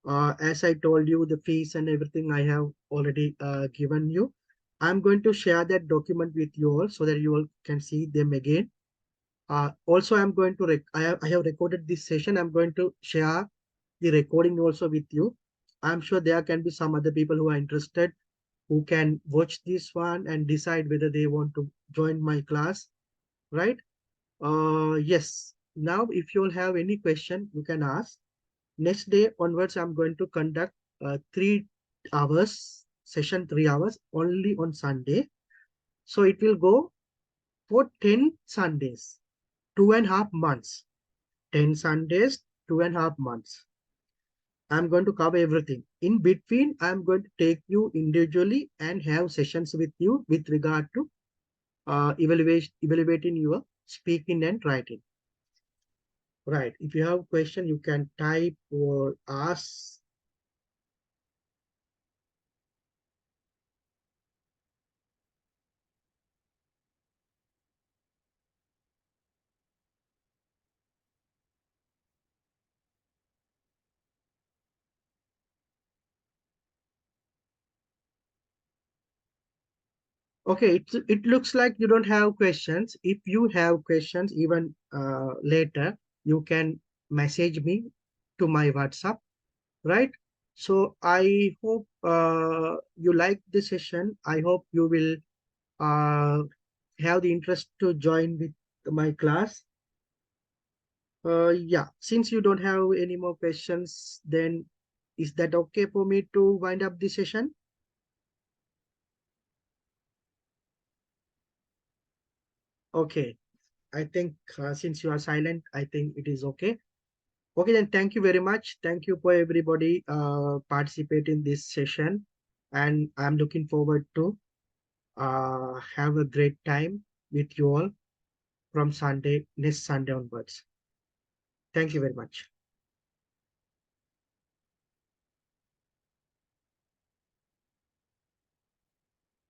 As I told you, the fees and everything I have already given you. I'm going to share that document with you all so that you all can see them again. Also, I'm going to, I have recorded this session. I'm going to share the recording also with you. I'm sure there can be some other people who are interested who can watch this one and decide whether they want to join my class, right? Yes. Now, if you all have any question, you can ask. Next day onwards, I'm going to conduct 3 hours session, 3 hours only on Sunday. So it will go for 10 Sundays, 2.5 months. 10 Sundays, 2.5 months. I'm going to cover everything. In between, I'm going to take you individually and have sessions with you with regard to evaluating your speaking and writing. Right. If you have a question, you can type or ask. Okay, it looks like you don't have questions. If you have questions, even later, you can message me to my WhatsApp, right? So I hope you like this session. I hope you will have the interest to join with my class. Yeah, since you don't have any more questions, then is that okay for me to wind up the session? Okay, I think since you are silent, I think it is okay. Okay, then thank you very much. Thank you for everybody participate in this session. And I'm looking forward to have a great time with you all from Sunday, next Sunday onwards. Thank you very much.